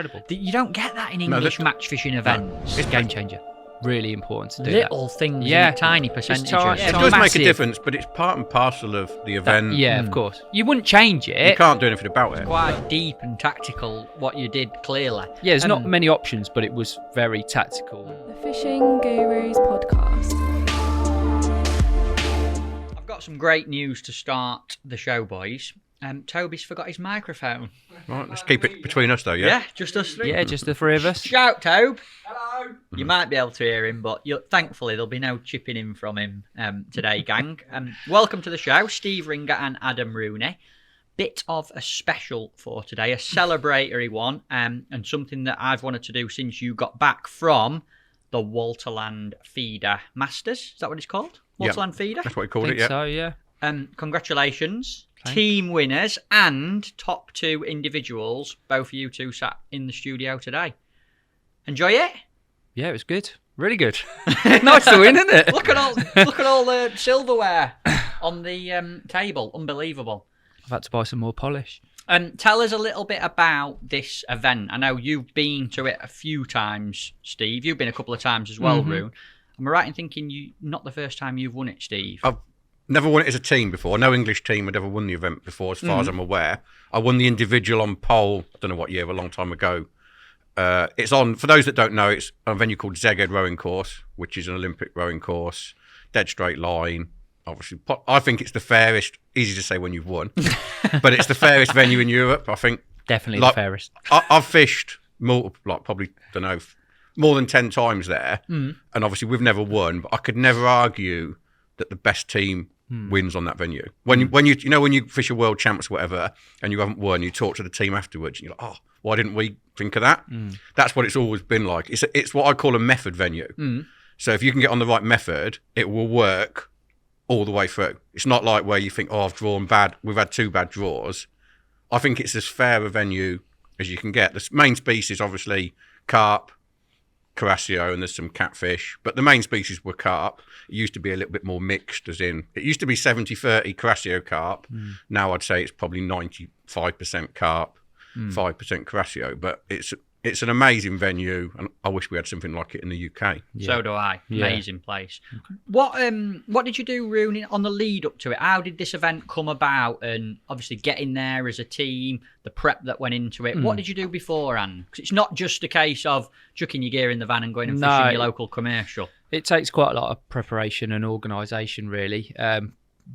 Incredible. You don't get that in English match fishing events. It's Game changer. Really important to do Little things, Yeah. in tiny percentages. It does make a difference, but it's part and parcel of the event. Of course. You wouldn't change it. You can't do anything about it. Quite deep and tactical, what you did, clearly. Yeah, there's not many options, but it was very tactical. The Fishing Gurus Podcast. I've got some great news to start the show, boys. Toby's forgot his microphone. Right, let's keep it between us, though, yeah? Yeah, just us three. Yeah, just the three of us. Shout, Tobe. Hello. You might be able to hear him, but thankfully there'll be no chipping in from him today, gang. Welcome to the show, Steve Ringer and Adam Rooney. Bit of a special for today, a celebratory one, and something that I've wanted to do since you got back from the Walterland Feeder Masters. Is that what it's called? Walterland Feeder? That's what we called I it, think so, yeah. Congratulations. Team winners and top two individuals. Both of you two sat in the studio today. Enjoy it? Yeah, it was good. Really good. Nice to win, isn't it? Look at all the silverware on the table. Unbelievable. I've had to buy some more polish. Tell us a little bit about this event. I know you've been to it a few times, Steve. You've been a couple of times as well, Roon. Am I right in thinking not the first time you've won it, Steve? I've never won it as a team before. No English team had ever won the event before, as far as I'm aware. I won the individual on pole, I don't know what year, a long time ago. It's on, for those that don't know, it's a venue called Szeged Rowing Course, which is an Olympic rowing course, dead straight line. Obviously, I think it's the fairest, easy to say when you've won, but it's the fairest venue in Europe, I think. Definitely the fairest. I've fished probably, don't know, more than 10 times there, and obviously we've never won, but I could never argue that the best team wins on that venue. When you fish a world champs or whatever and you haven't won, you talk to the team afterwards and you're like, oh, why didn't we think of that? That's what it's always been like. It's what I call a method venue. So if you can get on the right method, it will work all the way through. It's not like where you think, oh, I've drawn bad, we've had 2 bad draws. I think it's as fair a venue as you can get. The main species, obviously, carp, Carasio, and there's some catfish, but the main species were carp. It used to be a little bit more mixed, as in, it used to be 70-30 Carasio carp. Now I'd say it's probably 95% carp, 5% Carasio, but it's an amazing venue, and I wish we had something like it in the UK. So do I. Amazing place. What did you do, Rooney, on the lead up to it? How did this event come about? And obviously getting there as a team, the prep that went into it. What did you do beforehand? Because it's not just a case of chucking your gear in the van and going and fishing your local commercial. It takes quite a lot of preparation and organisation, really,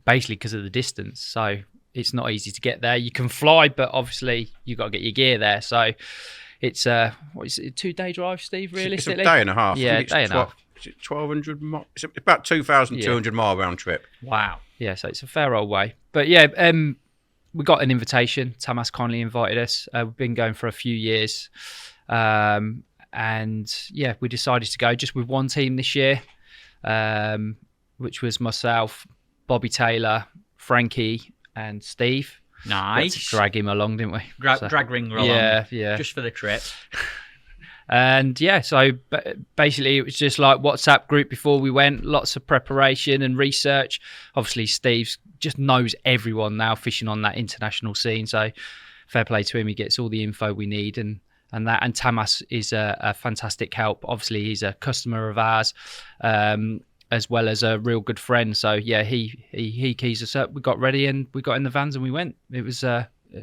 basically because of the distance. So it's not easy to get there. You can fly, but obviously you've got to get your gear there. So it's a 2-day drive, Steve, realistically? It's a day and a half. Yeah, a day and a half. Is it 1,200 miles? It's about 2,200 mile round trip. Wow. Yeah, so it's a fair old way. But yeah, we got an invitation. Tamas kindly invited us. We've been going for a few years. And yeah, we decided to go just with one team this year, which was myself, Bobby Taylor, Frankie, and Steve. Nice. We had to drag him along, didn't we? Drag Ringer along. Yeah. Just for the trip. And yeah, so basically it was just like WhatsApp group before we went, lots of preparation and research. Obviously, Steve just knows everyone now fishing on that international scene. So fair play to him. He gets all the info we need and that. And Tamas is a fantastic help. Obviously, he's a customer of ours, as well as a real good friend. So yeah, he keys us up. We got ready and we got in the vans and we went. It was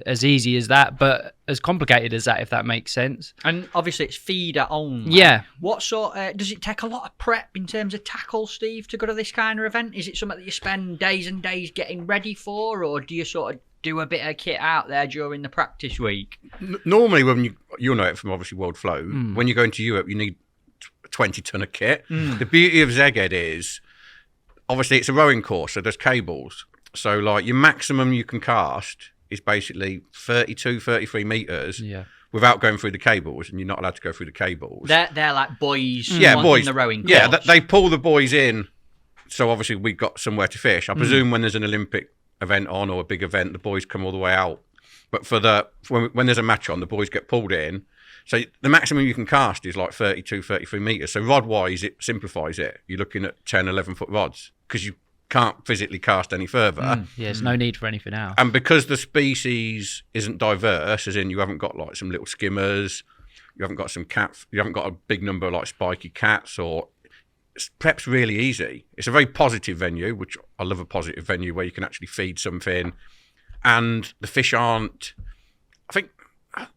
as easy as that, but as complicated as that, if that makes sense. And obviously it's feeder only. Yeah. What sort does it take a lot of prep in terms of tackle, Steve, to go to this kind of event? Is it something that you spend days and days getting ready for, or do you sort of do a bit of kit out there during the practice week? Normally, when you'll know it from obviously World Flow, when you go into Europe, you need 20 ton of kit. The beauty of Szeged is, obviously, it's a rowing course, so there's cables. So, like, your maximum you can cast is basically 32, 33 metres without going through the cables, and you're not allowed to go through the cables. They're like boys boys. in the rowing course. Yeah, they pull the boys in, so obviously we've got somewhere to fish. I presume when there's an Olympic event on or a big event, the boys come all the way out. But when there's a match on, the boys get pulled in. So the maximum you can cast is like 32, 33 metres. So rod-wise, it simplifies it. You're looking at 10, 11-foot rods because you can't physically cast any further. Yeah, there's no need for anything else. And because the species isn't diverse, as in you haven't got like some little skimmers, you haven't got some cats, you haven't got a big number of like spiky cats, or prep's really easy. It's a very positive venue, which I love, a positive venue where you can actually feed something, and the fish aren't, I think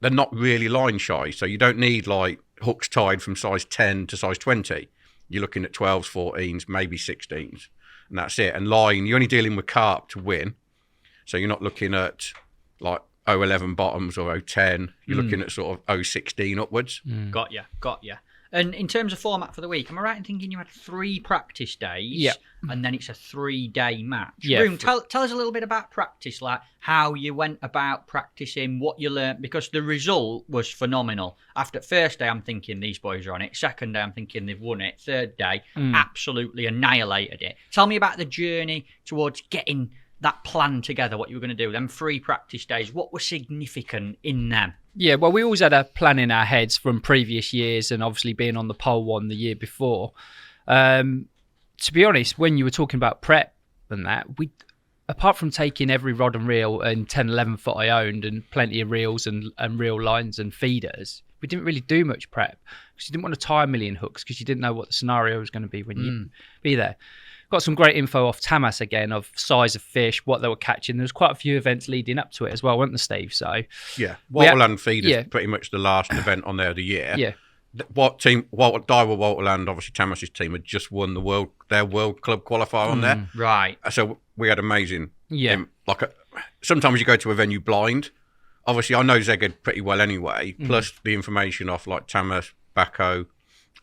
they're not really line shy, so you don't need like hooks tied from size 10 to size 20. You're looking at 12s, 14s, maybe 16s, and that's it. And line, you're only dealing with carp to win, so you're not looking at like 011 bottoms or 010. You're looking at sort of 016 upwards. Got ya. And in terms of format for the week, am I right in thinking you had 3 practice days? Yeah. And then it's a 3-day match? Yeah. Room, tell us a little bit about practice, like how you went about practicing, what you learnt, because the result was phenomenal. After first day, I'm thinking these boys are on it. Second day, I'm thinking they've won it. Third day, absolutely annihilated it. Tell me about the journey towards getting that plan together, what you were going to do, them 3 practice days, what was significant in them? Yeah, well, we always had a plan in our heads from previous years, and obviously being on the pole one the year before. To be honest, when you were talking about prep and that, we, apart from taking every rod and reel and 10, 11 foot I owned, and plenty of reels and reel lines and feeders, we didn't really do much prep because you didn't want to tie a million hooks because you didn't know what the scenario was going to be when you be there. Got some great info off Tamas again of size of fish, what they were catching. There was quite a few events leading up to it as well, weren't there, Steve? So yeah, Walterland Feeder is pretty much the last event on there of the year. Yeah. Walterland, obviously Tamas's team had just won their World Club qualifier on there. Right. So we had amazing. Yeah. Sometimes you go to a venue blind. Obviously, I know Szeged pretty well anyway. Plus the information off like Tamas, Bacco,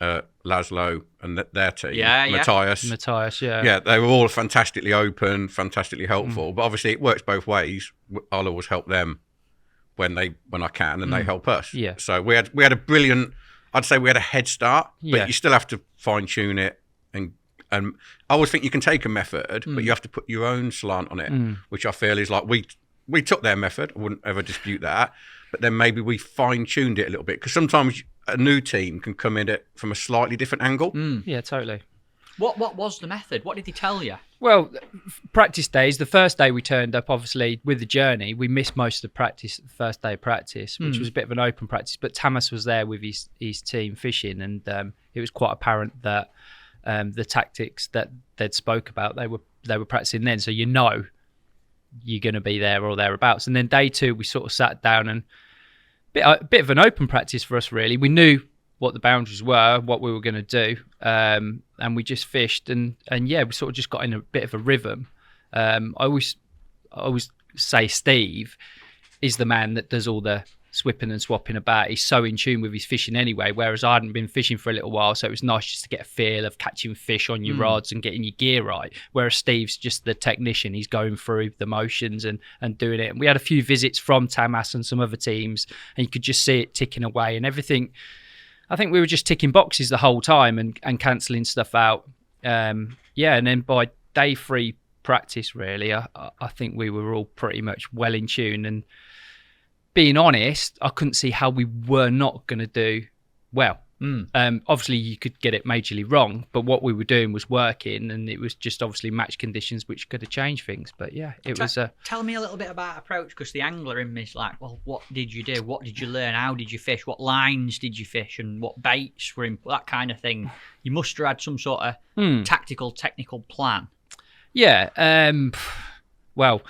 Laszlo and their team. Matthias. Yeah, they were all fantastically open, fantastically helpful. But obviously, it works both ways. I'll always help them when I can, and they help us. Yeah. So we had a brilliant. I'd say we had a head start, but you still have to fine tune it. And I always think you can take a method, but you have to put your own slant on it, which I feel is like we took their method. I wouldn't ever dispute that. But then maybe we fine tuned it a little bit, because sometimes a new team can come in it from a slightly different angle. Yeah, totally. What was the method? What did he tell you? Well, practice days, the first day we turned up, obviously, with the journey, we missed most of the practice, the first day of practice, which was a bit of an open practice. But Tamas was there with his team fishing, and it was quite apparent that the tactics that they'd spoke about, they were practicing then. So you know you're going to be there or thereabouts. And then day 2, we sort of sat down, and a bit of an open practice for us, really. We knew what the boundaries were, what we were going to do, and we just fished, and yeah, we sort of just got in a bit of a rhythm. I always say Steve is the man that does all the swipping and swapping about. He's so in tune with his fishing anyway, whereas I hadn't been fishing for a little while, so it was nice just to get a feel of catching fish on your rods and getting your gear right, whereas Steve's just the technician. He's going through the motions and doing it. And we had a few visits from Tamas and some other teams, and you could just see it ticking away and everything. I think we were just ticking boxes the whole time and cancelling stuff out. And then by day 3 practice, really, I think we were all pretty much well in tune. And being honest, I couldn't see how we were not going to do well. Obviously, you could get it majorly wrong, but what we were doing was working, and it was just obviously match conditions which could have changed things. But yeah, it was Tell me a little bit about approach, because the angler in me is like, well, what did you do? What did you learn? How did you fish? What lines did you fish? And what baits were in, that kind of thing? You must have had some sort of tactical, technical plan. Yeah. Well,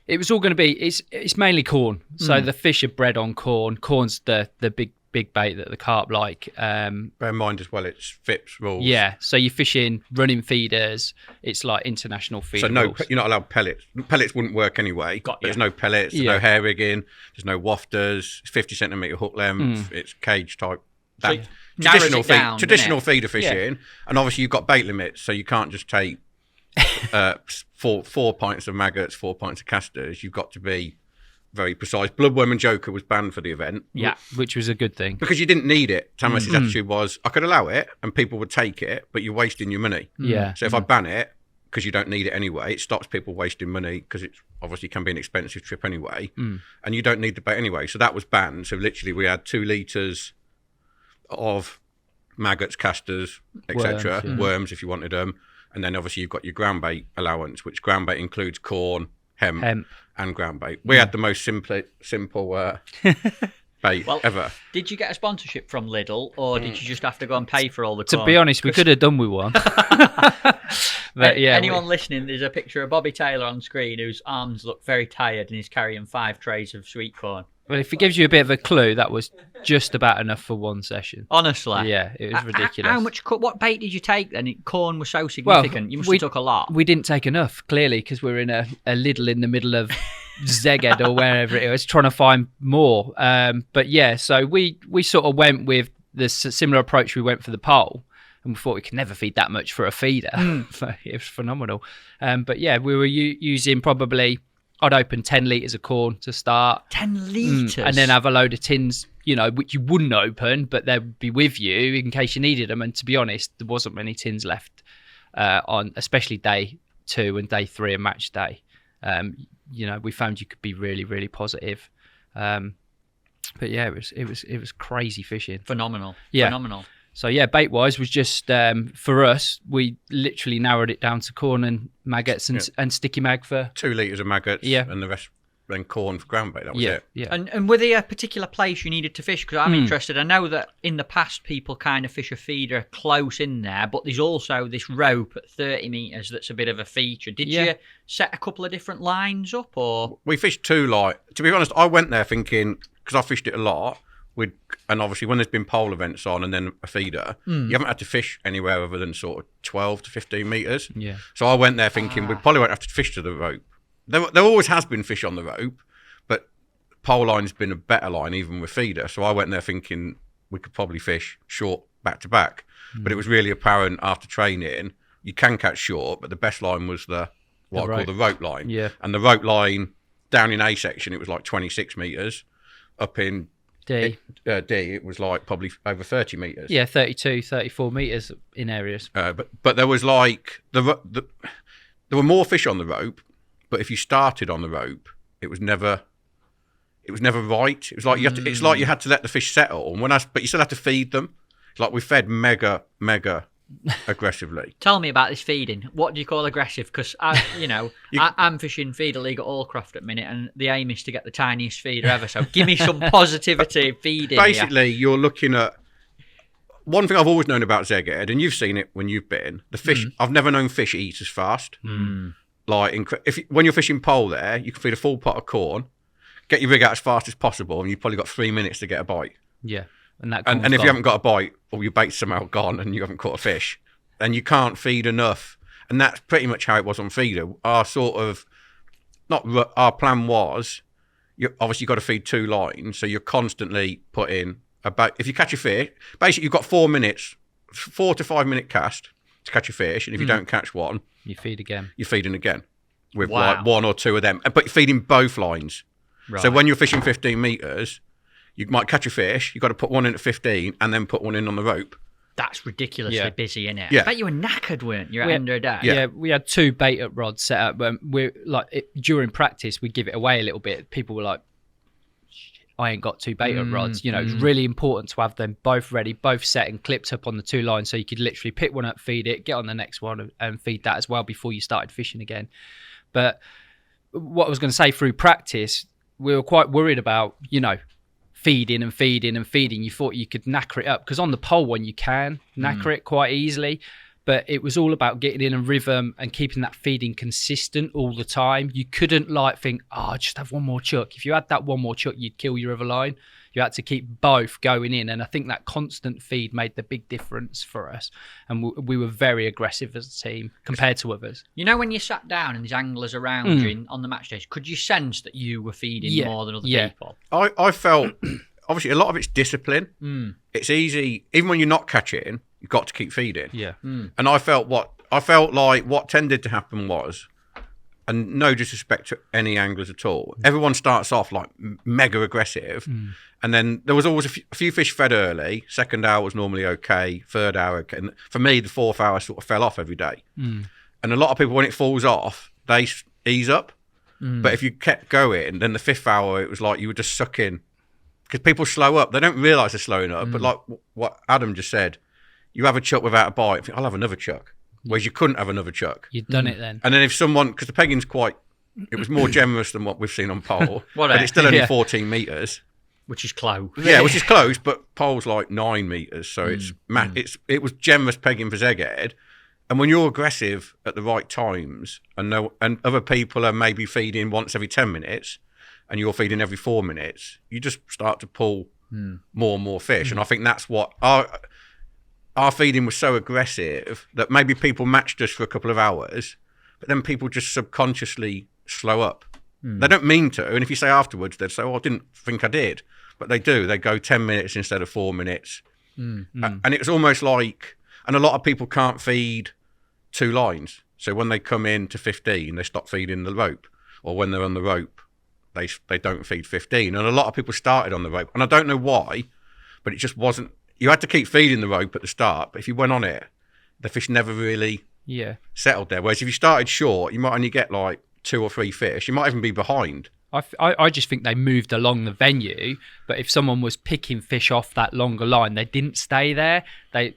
it was all going to be, it's mainly corn. So the fish are bred on corn. Corn's the big bait that the carp like. Bear in mind as well, it's FIPS rules. Yeah, so you're fishing running feeders. It's like international feeder rules. You're not allowed pellets. Pellets wouldn't work anyway. There's no pellets, there's no hair rigging, there's no wafters, it's 50 centimetre hook length, it's cage type. Traditional feeder fishing, and obviously you've got bait limits, so you can't just take 4 pints of maggots, 4 pints of casters. You've got to be very precise. Bloodworm and Joker was banned for the event. Yeah, which was a good thing. Because you didn't need it. Tamas's attitude was, I could allow it and people would take it, but you're wasting your money. Yeah. So if I ban it, because you don't need it anyway, it stops people wasting money, because it obviously can be an expensive trip anyway, and you don't need the bait anyway. So that was banned. So literally we had 2 litres of maggots, casters, etc., worms if you wanted them. And then obviously you've got your ground bait allowance, which ground bait includes corn, hemp. And ground bait. We had the most simple bait ever. Did you get a sponsorship from Lidl, or did you just have to go and pay for all the corn? To be honest, we could have done with one. But yeah, anyone listening, there's a picture of Bobby Taylor on screen whose arms look very tired and he's carrying 5 trays of sweet corn. Well, if it gives you a bit of a clue, that was just about enough for one session. Honestly. Yeah, it was ridiculous. How much? What bait did you take then? Corn was so significant. You must have took a lot. We didn't take enough, clearly, because we're in a Lidl in the middle of Szeged or wherever it was, trying to find more. But yeah, so we sort of went with the similar approach we went for the pole. And we thought we could never feed that much for a feeder. It was phenomenal. But yeah, we were using probably, I'd open 10 litres of corn to start. 10 litres? And then have a load of tins, which you wouldn't open, but they'd be with you in case you needed them. And to be honest, there wasn't many tins left on, especially day 2 and day 3 of match day. We found you could be really, really positive. But yeah, it was crazy fishing. Phenomenal. Yeah. Phenomenal. So yeah, bait wise was just for us. We literally narrowed it down to corn and maggots and sticky mag for 2 litres of maggots. Yeah. And the rest then corn for ground bait. That was it. Yeah. And were there a particular place you needed to fish? Because I'm interested. I know that in the past people kind of fish a feeder close in there, but there's also this rope at 30 metres that's a bit of a feature. Did you set a couple of different lines up, or? We fished 2 To be honest, I went there thinking, because I fished it a lot, and obviously when there's been pole events on and then a feeder, you haven't had to fish anywhere other than sort of 12 to 15 metres. Yeah. So I went there thinking we probably won't have to fish to the rope. There always has been fish on the rope, but pole line's been a better line even with feeder. So I went there thinking we could probably fish short back to back. But it was really apparent after training, you can catch short, but the best line was what I call the rope line. Yeah. And the rope line down in A section, it was like 26 metres. Up in D, it was like probably over 30 metres. Yeah, 32, 34 metres in areas. But there was like there were more fish on the rope, but if you started on the rope, it was never right. It was like it's like you had to let the fish settle, but you still had to feed them. It's like we fed mega aggressively. Tell me about this feeding. What do you call aggressive? Because I'm fishing feeder league at Allcroft at the minute, and the aim is to get the tiniest feeder ever. So give me some positivity feeding. Basically, you're looking at one thing I've always known about Szeged, and you've seen it when you've been. The fish. I've never known fish eat as fast. Like when you're fishing pole, there you can feed a full pot of corn, get your rig out as fast as possible, and you've probably got 3 minutes to get a bite. Yeah. And if you haven't got a bite, or your bait's somehow gone and you haven't caught a fish, then you can't feed enough. And that's pretty much how it was on feeder. Our plan was, you obviously got to feed 2 lines, so you're constantly putting if you catch a fish, basically you've got 4 minutes, 4 to 5 minute cast to catch a fish, and if you don't catch one, you feed again. You're feeding again with like 1 or 2 of them, but you're feeding both lines. Right. So when you're fishing 15 metres, you might catch a fish, you've got to put one in at 15 and then put one in on the rope. That's ridiculously busy, isn't it? Yeah. I bet you were knackered, weren't you, at the end of the day? Yeah, we had 2 bait up rods set up. During practice, we'd give it away a little bit. People were like, I ain't got 2 bait up rods. It's really important to have them both ready, both set and clipped up on the 2 lines, so you could literally pick one up, feed it, get on the next one and feed that as well before you started fishing again. But what I was going to say, through practice, we were quite worried about, feeding and feeding and feeding. You thought you could knacker it up, because on the pole one you can knacker it quite easily, but it was all about getting in a rhythm and keeping that feeding consistent all the time. You couldn't think, just have one more chuck. If you had that one more chuck, you'd kill your other line. You had to keep both going in, and I think that constant feed made the big difference for us, and we were very aggressive as a team compared to others. When you sat down and there's anglers around you on the match days, could you sense that you were feeding more than other people? I felt, obviously a lot of it's discipline. It's easy, even when you're not catching, you've got to keep feeding. Yeah. And I felt like what tended to happen was, and no disrespect to any anglers at all, everyone starts off like mega aggressive, and then there was always a few fish fed early. Second hour was normally okay, third hour okay. And for me, the 4th hour sort of fell off every day. And a lot of people, when it falls off, they ease up. But if you kept going, then the 5th hour, it was like you were just sucking, because people slow up. They don't realise they're slowing up. But like what Adam just said, you have a chuck without a bite, I'll have another chuck. Whereas you couldn't have another chuck. You'd done it then. And then if someone, because the pegging's it was more generous than what we've seen on pole, but it's still only 14 metres. Which is close. Yeah, which is close, but pole's like 9 metres, so it was generous pegging for Szeged. And when you're aggressive at the right times, and other people are maybe feeding once every 10 minutes, and you're feeding every 4 minutes, you just start to pull more and more fish. And I think that's what our feeding was so aggressive that maybe people matched us for a couple of hours, but then people just subconsciously slow up. They don't mean to, and if you say afterwards, they'd say, "Oh, I didn't think I did," but they do. They go 10 minutes instead of 4 minutes, and it's almost like, and a lot of people can't feed 2 lines, so when they come in to 15, they stop feeding the rope, or when they're on the rope, they don't feed 15, and a lot of people started on the rope, and I don't know why, but it just wasn't. You had to keep feeding the rope at the start, but if you went on it, the fish never really settled there. Whereas if you started short, you might only get like 2 or 3 fish. You might even be behind. I just think they moved along the venue, but if someone was picking fish off that longer line, they didn't stay there. There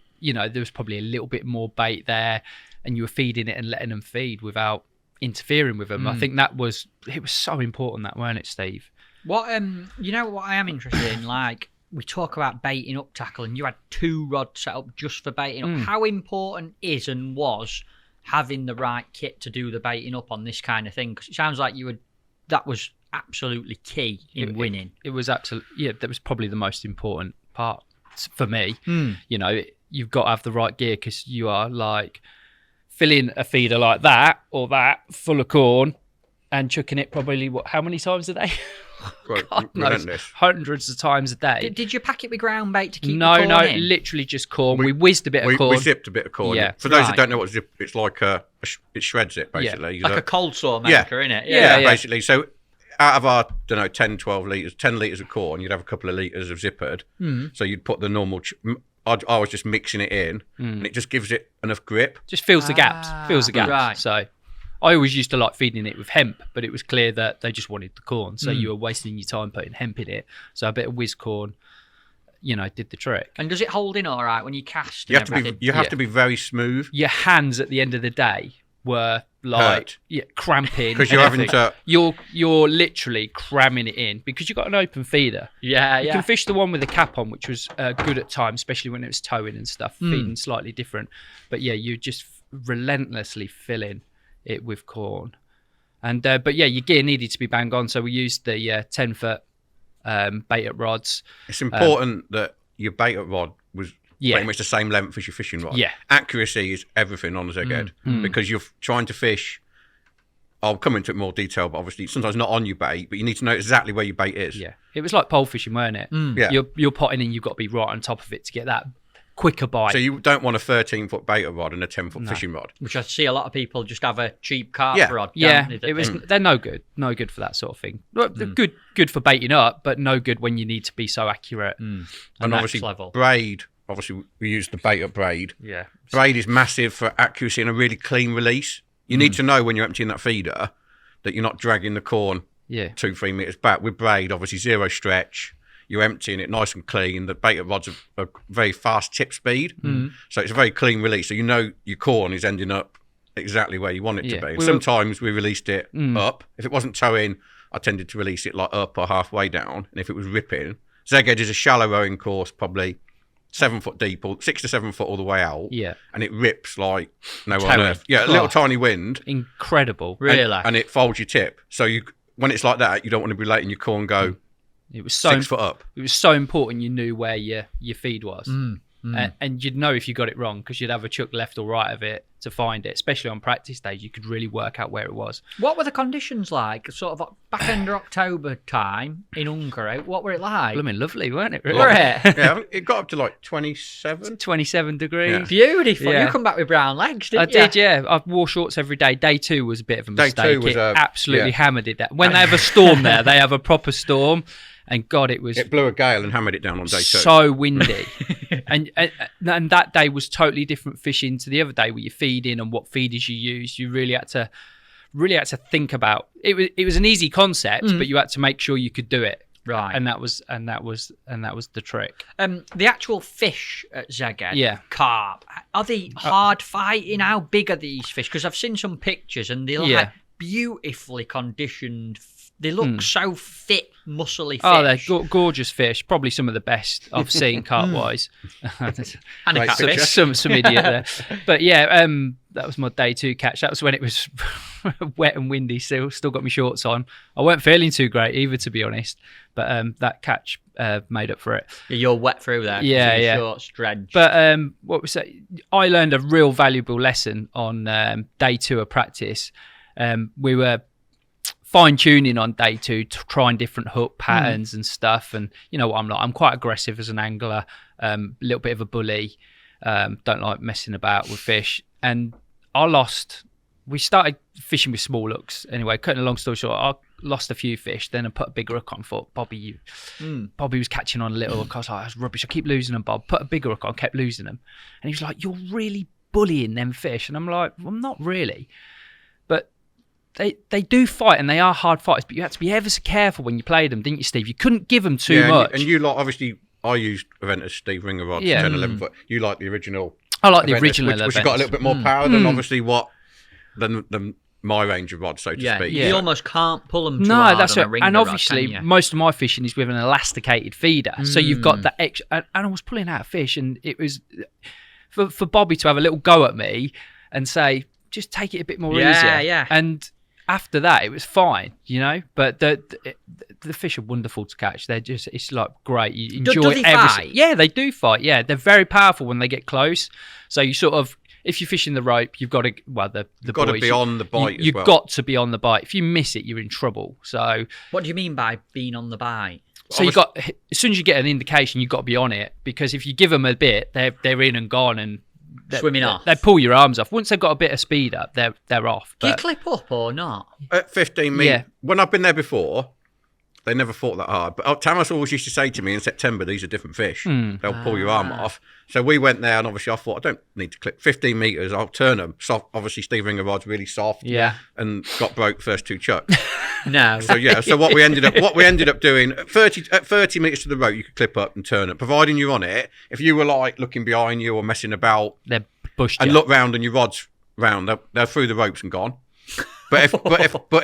was probably a little bit more bait there, and you were feeding it and letting them feed without interfering with them. I think it was so important, that, weren't it, Steve? What what I am interested in, like, we talk about baiting up tackle, and you had 2 rods set up just for baiting up. How important is and was having the right kit to do the baiting up on this kind of thing? Because it sounds like that was absolutely key in winning. It was absolutely, that was probably the most important part for me. You've got to have the right gear, because you are like filling a feeder like that or that full of corn and chucking it probably how many times a day? God knows, hundreds of times a day. Did you pack it with ground bait to keep the corn in? Literally just corn. We whizzed a bit of corn. We zipped a bit of corn. Yeah. For those that don't know what zip, it's like it shreds it, basically. Like a cold sore maker, innit? Yeah, basically. So out of our, 10, 12 litres, 10 litres of corn, you'd have a couple of litres of zippered. So you'd put the normal... I was just mixing it in, and it just gives it enough grip. Just fills the gaps. Right. So I always used to like feeding it with hemp, but it was clear that they just wanted the corn. So you were wasting your time putting hemp in it. So a bit of whiz corn, did the trick. And does it hold in all right when you cast? You have to be very smooth. Your hands at the end of the day were like cramping, because you're having to. You're literally cramming it in, because you've got an open feeder. You can fish the one with the cap on, which was good at times, especially when it was towing and stuff, feeding slightly different. But you're just relentlessly filling it with corn. And but your gear needed to be bang on, so we used the 10-foot bait-up rods. It's important that your bait-up rod was pretty much the same length as your fishing rod. Accuracy is everything on the Szeged, because you're trying to fish. I'll come into it in more detail, but obviously sometimes not on your bait, but you need to know exactly where your bait is. It was like pole fishing, weren't it? You're potting in, you've got to be right on top of it to get that quicker bite. So you don't want a 13-foot bait rod and a 10-foot fishing rod. Which I see a lot of people just have a cheap carp rod. They're no good for that sort of thing. They're good for baiting up, but no good when you need to be so accurate. And obviously braid. Obviously, we use the bait-up braid. Yeah. Braid is massive for accuracy and a really clean release. You need to know when you're emptying that feeder that you're not dragging the corn 2-3 metres back. With braid, obviously, 0 stretch. You're emptying it nice and clean. The bait-up rod's a very fast tip speed. So it's a very clean release. So you know your corn is ending up exactly where you want it to be. And sometimes we released it up. If it wasn't towing, I tended to release it like up or halfway down. And if it was ripping, Szeged is a shallow rowing course, probably 7 foot deep, or 6 to 7 foot all the way out. And it rips like no one on earth. A little tiny wind. Incredible. Really? And it folds your tip. So when it's like that, you don't want to be letting your corn go 6 foot up. It was so important you knew where your feed was. And you'd know if you got it wrong, because you'd have a chuck left or right of it to find it. Especially on practice days, you could really work out where it was. What were the conditions like? Sort of back end of October time in Hungary. What were it like? Blooming lovely, weren't it? Really? Were it? Yeah, it got up to like 27. 27 degrees. Yeah. Beautiful. You come back with brown legs, didn't you? I did, yeah. I wore shorts every day. Day 2 was a bit of a mistake. Day 2 was absolutely hammered it down. When they have a storm there, they have a proper storm. And God, it blew a gale and hammered it down on day 2. So windy. and that day was totally different fishing to the other day, where you're feeding and what feeders you use. You really had to think about it. It was an easy concept, but you had to make sure you could do it. Right. And that was the trick. The actual fish at Szeged, carp, are they hard fighting? How big are these fish? Because I've seen some pictures and they look like beautifully conditioned. They look so fit muscly fish. Oh, they're gorgeous fish. Probably some of the best I've seen carp-wise. And a catfish. some idiot there. But yeah, that was my day 2 catch. That was when it was wet and windy. Still got my shorts on. I weren't feeling too great either, to be honest. But that catch made up for it. Yeah, you're wet through there. Yeah. Shorts drenched. But what was that? I learned a real valuable lesson on day 2 of practice. We were fine-tuning on day 2, trying different hook patterns and stuff. And you know what I'm like? I'm quite aggressive as an angler, a little bit of a bully, don't like messing about with fish. And we started fishing with small hooks. Anyway, cutting a long story short, I lost a few fish, then I put a bigger hook on. Thought, Bobby was catching on a little hook. I was like, that's rubbish, I keep losing them, Bob. Put a bigger hook on, kept losing them. And he was like, you're really bullying them fish. And I'm like, well, I'm not really. But they do fight, and they are hard fighters, but you have to be ever so careful when you play them, didn't you, Steve? You couldn't give them too much. And you like, obviously, I used Aventus Steve Ringer rods, 10, 11 foot. You like the original. I like the Aventus, original which has got a little bit more power than obviously than my range of rods, so to speak. You almost can't pull them too hard. That's on it. a Ringer And obviously, rod, most of my fishing is with an elasticated feeder, so you've got that extra. And I was pulling out fish, and it was for Bobby to have a little go at me and say, "Just take it a bit more easier." Yeah. And after that, it was fine, you know. But the fish are wonderful to catch. It's like great. You enjoy do they fight? Yeah, they do fight. Yeah, they're very powerful when they get close. So you sort of, if you're fishing the rope, you've got to, you've got to be on the bite. You've got to be on the bite. If you miss it, you're in trouble. So what do you mean by being on the bite? So as soon as you get an indication, you've got to be on it, because if you give them a bit, they're in and gone and swimming off. They pull your arms off. Once they've got a bit of speed up, they're off. Do you clip up or not? At 15 meters, when I've been there before, they never fought that hard. But Tamas always used to say to me in September, these are different fish. They'll pull your arm off. So we went there, and obviously I thought, I don't need to clip 15 meters. I'll turn them. Soft, obviously Steve Ringer rod's really soft. Yeah. And got broke first 2 chucks. No. So what we ended up doing at 30 meters to the rope, you could clip up and turn it, providing you're on it. If you were like looking behind you or messing about, they're pushed and look round and your rod's round, they're through the ropes and gone. But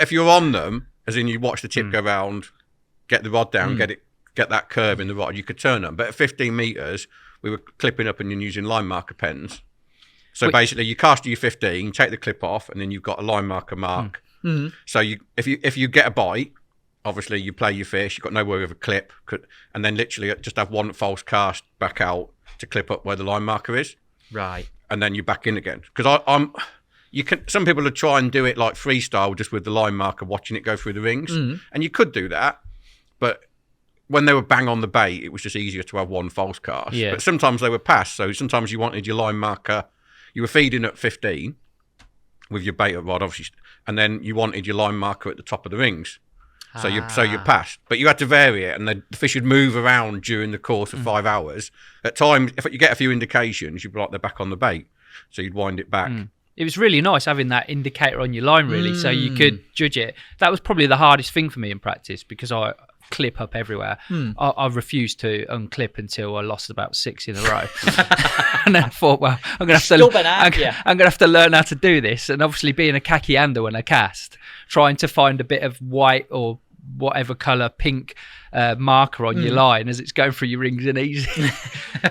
if you're on them, as in you watch the tip go round, get the rod down, get that curve in the rod, you could turn them. But at 15 meters, we were clipping up and then using line marker pens. So basically, you cast your 15, take the clip off, and then you've got a line marker mark. So if you get a bite, obviously you play your fish. You've got no worry of a clip, and then literally just have one false cast back out to clip up where the line marker is. Right. And then you're back in again. Because some people would try and do it like freestyle, just with the line marker, watching it go through the rings, and you could do that, but when they were bang on the bait, it was just easier to have one false cast. Yeah. But sometimes they were passed, so sometimes you wanted your line marker. You were feeding at 15 with your bait rod, obviously, and then you wanted your line marker at the top of the rings. So you passed, but you had to vary it, and the fish would move around during the course of 5 hours. At times, if you get a few indications, you'd be like, they're back on the bait, so you'd wind it back. It was really nice having that indicator on your line, really, so you could judge it. That was probably the hardest thing for me in practice, because I clip up everywhere. I refused to unclip until I lost about 6 in a row. And then I thought, well, I'm going to have to learn how to do this. And obviously being a khaki hander when I cast, trying to find a bit of white or whatever colour pink marker on your line as it's going through your rings and easy.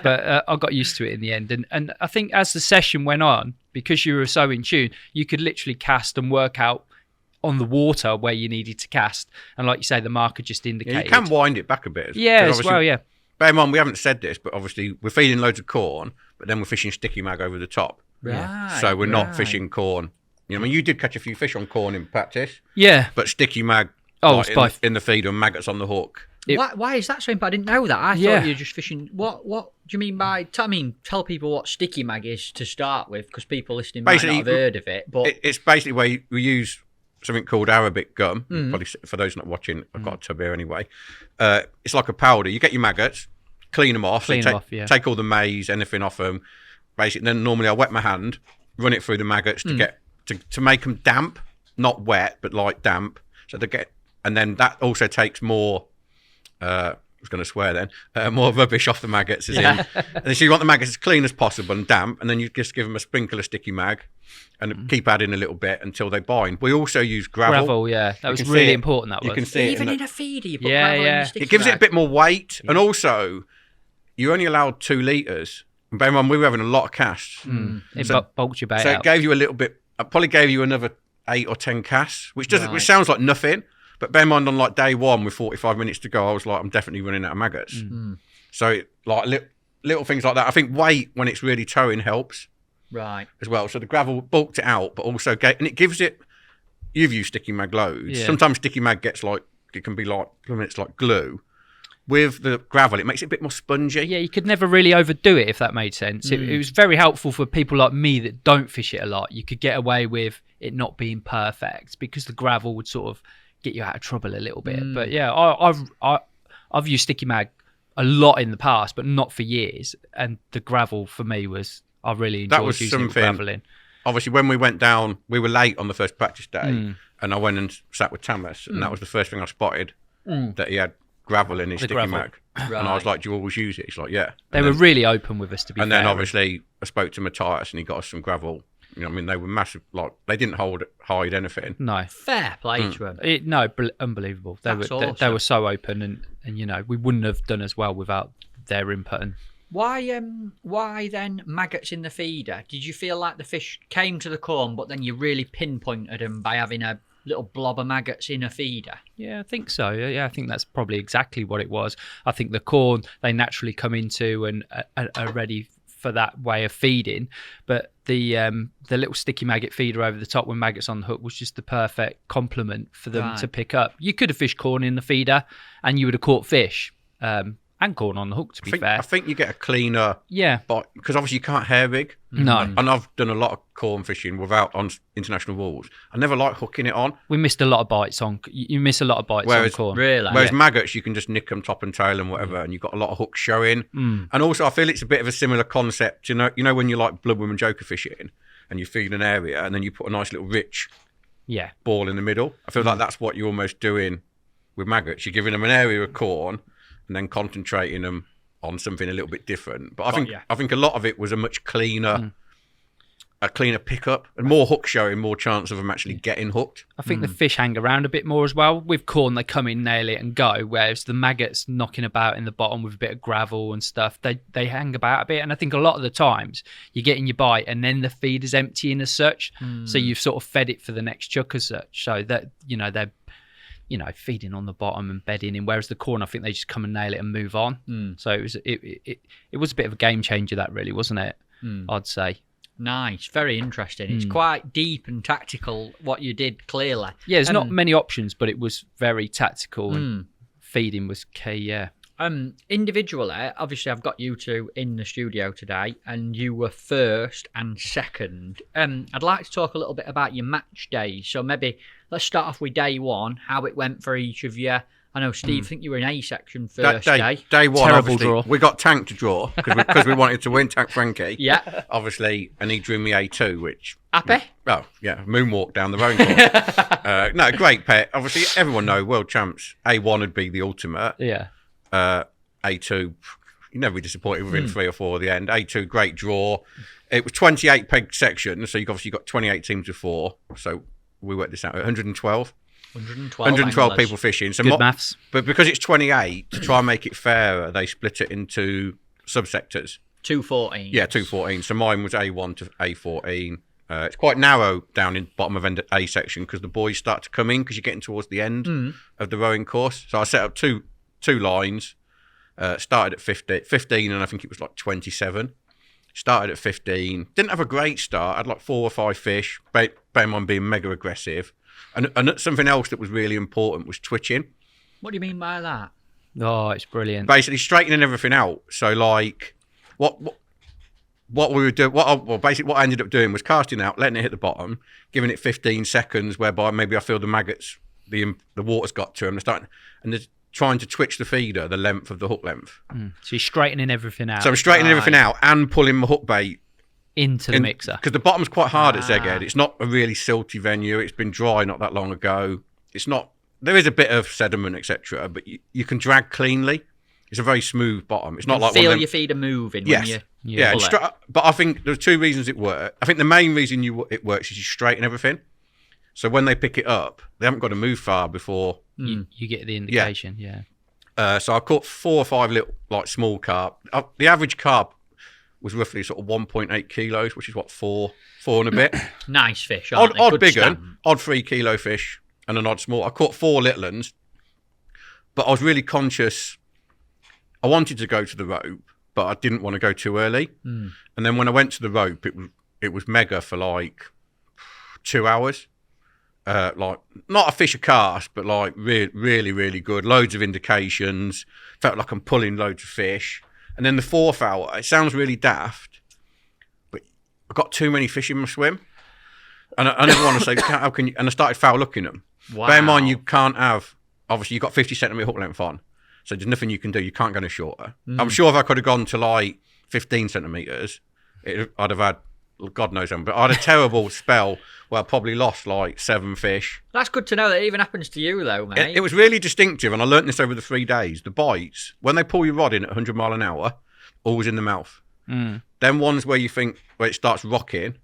But I got used to it in the end. And I think as the session went on, because you were so in tune, you could literally cast and work out on the water where you needed to cast, and like you say, the marker just indicated. Yeah, you can wind it back a bit. As well. Bear in mind, we haven't said this, but obviously we're feeding loads of corn, but then we're fishing sticky mag over the top. Right. So we're not fishing corn. You know, I mean, you did catch a few fish on corn in practice. Yeah. But sticky mag in the feeder and maggots on the hook. Why is that so important? I didn't know that. I thought you were just fishing. What do you mean by? Tell people what sticky mag is to start with, because people listening might not have heard of it. But it's basically where we use something called Arabic gum. Probably for those not watching, I've got a tub here anyway. It's like a powder. You get your maggots, clean them off, take all the maize, anything off them. Basically, then normally I wet my hand, run it through the maggots to make them damp, not wet, but like damp. So and then that also takes more was going to swear then, more rubbish off the maggots. And then so you want the maggots as clean as possible and damp, and then you just give them a sprinkle of sticky mag and keep adding a little bit until they bind. We also use gravel. Gravel, yeah. That was really important, that was. You can see Even it in a feeder, you put gravel in the sticky it gives mag. it a bit more weight, and also you're only allowed 2 litres. And bear in mind, we were having a lot of casts. It bulked your bait So out. it gave you a little bit, I probably gave you another 8 or 10 casts, which sounds like nothing. But bear in mind, on like day one with 45 minutes to go, I was like, I'm definitely running out of maggots. So like little things like that. I think weight when it's really towing helps. Right. As well. So the gravel bulked it out, but also and it gives it, you've used sticky mag loads. Yeah. Sometimes sticky mag gets like, it can be like, it's like glue. With the gravel, it makes it a bit more spongy. Yeah, you could never really overdo it, if that made sense. It was very helpful for people like me that don't fish it a lot. You could get away with it not being perfect because the gravel would sort of get you out of trouble a little bit. But yeah, I've used sticky mag a lot in the past, but not for years. And the gravel for me I really enjoyed using it graveling. Obviously, when we went down, we were late on the first practice day, and I went and sat with Tamas, and that was the first thing I spotted, that he had gravel in his sticky mag. Right. And I was like, do you always use it? He's like, yeah. They were really open with us, to be fair. And then obviously I spoke to Matthias and he got us some gravel. You know, I mean, they were massive, like, they didn't hide anything. No. Fair play to them. Unbelievable. That's awesome. They were so open, and you know, we wouldn't have done as well without their input. And Why then maggots in the feeder? Did you feel like the fish came to the corn, but then you really pinpointed them by having a little blob of maggots in a feeder? yeah, I think so. Yeah, I think that's probably exactly what it was. I think the corn they naturally come into and are ready for that way of feeding, but the little sticky maggot feeder over the top with maggots on the hook was just the perfect complement for them to pick up. You could have fished corn in the feeder and you would have caught fish. And corn on the hook, to be fair. I think you get a cleaner, because obviously you can't hair rig. No. And I've done a lot of corn fishing on international rules. I never like hooking it on. We missed a lot of bites on. You miss a lot of bites on corn. Really? Whereas maggots, you can just nick them top and tail and whatever, and you've got a lot of hooks showing. And also, I feel it's a bit of a similar concept. You know when you like bloodworm and joker fishing, and you feed an area, and then you put a nice little rich ball in the middle. I feel like that's what you're almost doing with maggots. You're giving them an area of corn, and then concentrating them on something a little bit different. But I think a lot of it was a much cleaner, pickup, and more hook showing, more chance of them actually getting hooked. I think the fish hang around a bit more as well. With corn, they come in, nail it, and go. Whereas the maggots knocking about in the bottom with a bit of gravel and stuff, they hang about a bit. And I think a lot of the times you're getting your bite, and then the feed is emptying as such. So you've sort of fed it for the next chuck as such. So that they're feeding on the bottom and bedding in, whereas the corn, I think they just come and nail it and move on. So it was a bit of a game changer, that really, wasn't it? I'd say. Nice, very interesting. It's quite deep and tactical what you did, clearly. Yeah, there's not many options, but it was very tactical, and feeding was key. Yeah. Individually, obviously, I've got you two in the studio today, and you were first and second. I'd like to talk a little bit about your match days. So maybe let's start off with day one, how it went for each of you. I know, Steve, I think you were in A section first day. Day one, terrible obviously, draw. we got Tank to draw because we wanted to win, Tank Frankie. Yeah. Obviously, and he drew me A2, which... Happy? Oh, yeah, moonwalk down the rowing course. No, great pet. Obviously, everyone knows world champs, A1 would be the ultimate. Yeah. A2, you never be disappointed within 3 or 4 at the end. A2, great draw. It was 28 peg sections, so you've obviously got 28 teams of 4. So we worked this out, 112. 112 people fishing. So Good maths. But because it's 28, to try and make it fairer, they split it into subsectors. 214. Yeah, 214. So mine was A1 to A14. It's quite narrow down in bottom of end A section because the boys start to come in because you're getting towards the end of the rowing course. So I set up two lines. Started at 15, and I think it was like 27. Started at 15. Didn't have a great start. I had like 4 or 5 fish. Bear in mind being mega aggressive. And something else that was really important was twitching. What do you mean by that? Oh, it's brilliant. Basically straightening everything out. So like what we would do, basically what I ended up doing was casting out, letting it hit the bottom, giving it 15 seconds, whereby maybe I feel the maggots, the water's got to them, and they're trying to twitch the feeder the length of the hook length. So you're straightening everything out. So I'm straightening everything out and pulling my hook bait into the mixer. Because the bottom's quite hard at Szeged. It's not a really silty venue. It's been dry not that long ago. It's not. There is a bit of sediment, etc., but you can drag cleanly. It's a very smooth bottom. It's not You like feel one of them, your feeder moving yes. when you yeah. pull it. But I think there's two reasons it works. I think the main reason it works is you straighten everything. So when they pick it up, they haven't got to move far before You get the indication. Yeah. So I caught 4 or 5 little like small carp. The average carp was roughly sort of 1.8 kilos, which is what 4 and a bit. Nice fish, aren't they? Odd Good big stamp. one, odd 3 kilo fish, and an odd small. I caught 4 little ones, but I was really conscious. I wanted to go to the rope, but I didn't want to go too early. And then when I went to the rope, it was mega for like 2 hours. Like not a fish a cast, but like really, really good. Loads of indications. Felt like I'm pulling loads of fish. And then the 4th hour, it sounds really daft, but I got too many fish in my swim. And I never want to say, how can you? And I started foul looking them. Wow. Bear in mind, you can't have, obviously, you've got 50 centimetre hook length on. So there's nothing you can do. You can't go any shorter. I'm sure if I could have gone to like 15 centimetres, I'd have had, God knows them, but I had a terrible spell where I probably lost like 7 fish. That's good to know that it even happens to you, though, mate. It was really distinctive, and I learnt this over the 3 days. The bites, when they pull your rod in at 100 mile an hour, always in the mouth. Then ones where it starts rocking,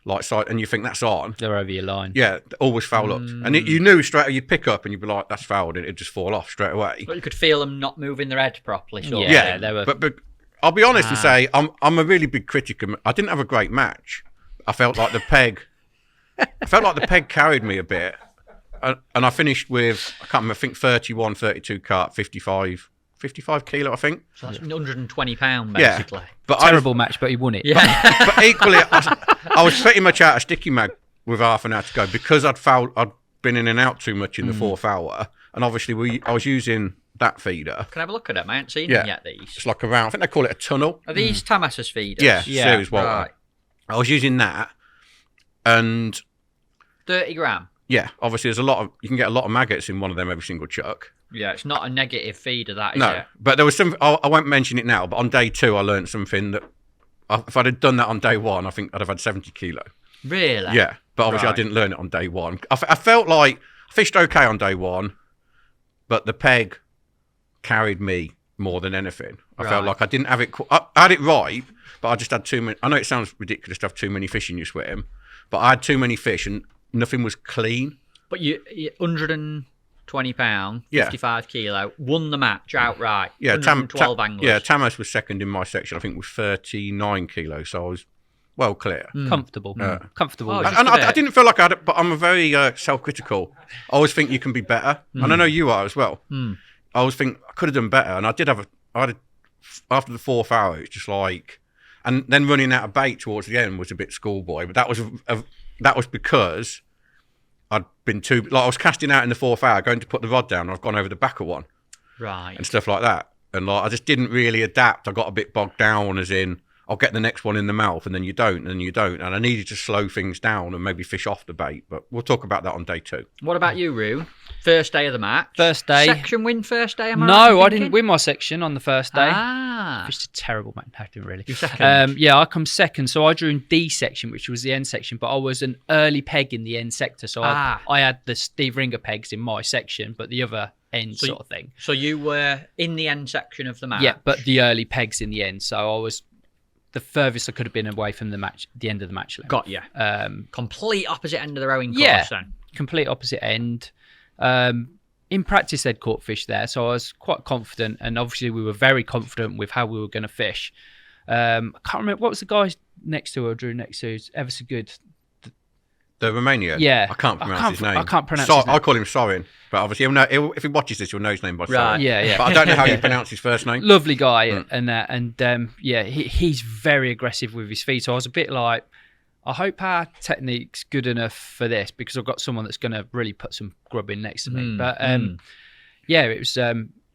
like side, and you think that's on. They're over your line. Yeah, always foul up. And you knew straight away, you pick up and you'd be like, that's fouled, and it'd just fall off straight away. But you could feel them not moving their head properly. Sort of. Yeah, they were. But I'll be honest and say, I'm a really big critic of, I didn't have a great match. I felt like the peg carried me a bit. And I finished with, I can't remember, I think 31, 32 carp, 55 kilo, I think. So that's 120 £, basically. Yeah. But Terrible match, but he won it. Yeah. But equally, I was pretty much out of sticky mag with half an hour to go because I'd been in and out too much in the 4th hour. And obviously, I was using that feeder. Can I have a look at them? I haven't seen them yet, these. It's like I think they call it a tunnel. Are these Tamas's feeders? Yeah, Yeah. Series Walter. Right. I was using that, and 30 gram. yeah, obviously you can get a lot of maggots in one of them every single chuck. Yeah, it's not a negative feeder, that is No, it? but there was some. I won't mention it now, but on day 2, I learned something that if I'd have done that on day 1, I think I'd have had 70 kilo. Really? Yeah, but obviously Right. I didn't learn it on day 1. I felt like I fished okay on day 1, but the peg carried me more than anything. I felt Right. like I didn't have it. I had it right, but I just had too many. I know it sounds ridiculous to have too many fish in your swim, but I had too many fish and nothing was clean. But you 120 £, Yeah. 55 kilo, won the match outright. Yeah, 112 anglers. Yeah, Tamas was second in my section. I think with 39 kilos, so I was well clear. Comfortable. Comfortable. Oh, with just it. And a bit. I didn't feel like I had it, but I'm a very self-critical. I always think you can be better, and I know you are as well. I always think I could have done better, and I did have after the 4th hour, it's just like, and then running out of bait towards the end was a bit schoolboy, but that was because I'd been I was casting out in the 4th hour, going to put the rod down, and I've gone over the back of one Right. and stuff like that, and like I just didn't really adapt. I got a bit bogged down, as in I'll get the next one in the mouth, and then you don't, and I needed to slow things down and maybe fish off the bait. But we'll talk about that on day 2. What about you, Roo? First day of the match. First day. Section win first day, am I right No, in I thinking? didn't win my section on the first day. Ah. Fished a terrible match. No, I didn't really. You second? Yeah, I come second. So I drew in D section, which was the end section, but I was an early peg in the end sector. So I had the Steve Ringer pegs in my section, but the other end sort of thing. So you were in the end section of the match? Yeah, but the early pegs in the end. So I was the furthest I could have been away from the end of the match. Got you. Complete opposite end of the rowing course Yeah, then. complete opposite end. In practice, they'd caught fish there, so I was quite confident, and obviously we were very confident with how we were going to fish. I can't remember, what was the guy next to, or drew next to, who's ever so good? The Romanian? Yeah. I can't pronounce his name. I can't pronounce his name. I call him Sorin, but obviously if he watches this, you'll know his name by Sorin. Right. Yeah. But I don't know how you pronounce his first name. Lovely guy, he's very aggressive with his feet, so I was a bit like, I hope our technique's good enough for this, because I've got someone that's going to really put some grub in next to me. But it was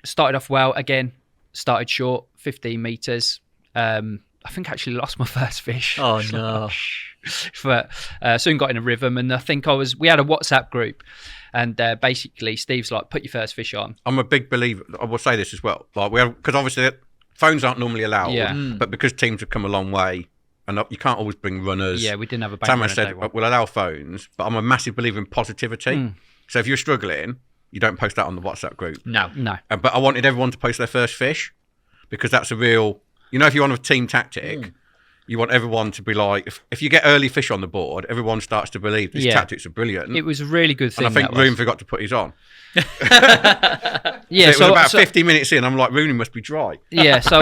started off well. Again, started short, 15 meters. I think I actually lost my first fish. Oh no! But soon got in a rhythm, and I think we had a WhatsApp group, and basically Steve's like, put your first fish on. I'm a big believer. I will say this as well. Like because obviously phones aren't normally allowed, but because teams have come a long way. And you can't always bring runners. Yeah, we didn't have a bank Tamas runner said day one. we'll allow phones, but I'm a massive believer in positivity. So if you're struggling, you don't post that on the WhatsApp group. No. But I wanted everyone to post their first fish because that's a real, if you're on a team tactic, you want everyone to be like, if you get early fish on the board, everyone starts to believe these tactics are brilliant. It was a really good thing. And I think Rooney forgot to put his on. Yeah, so it was about 50 minutes in. I'm like, Rooney must be dry. Yeah, so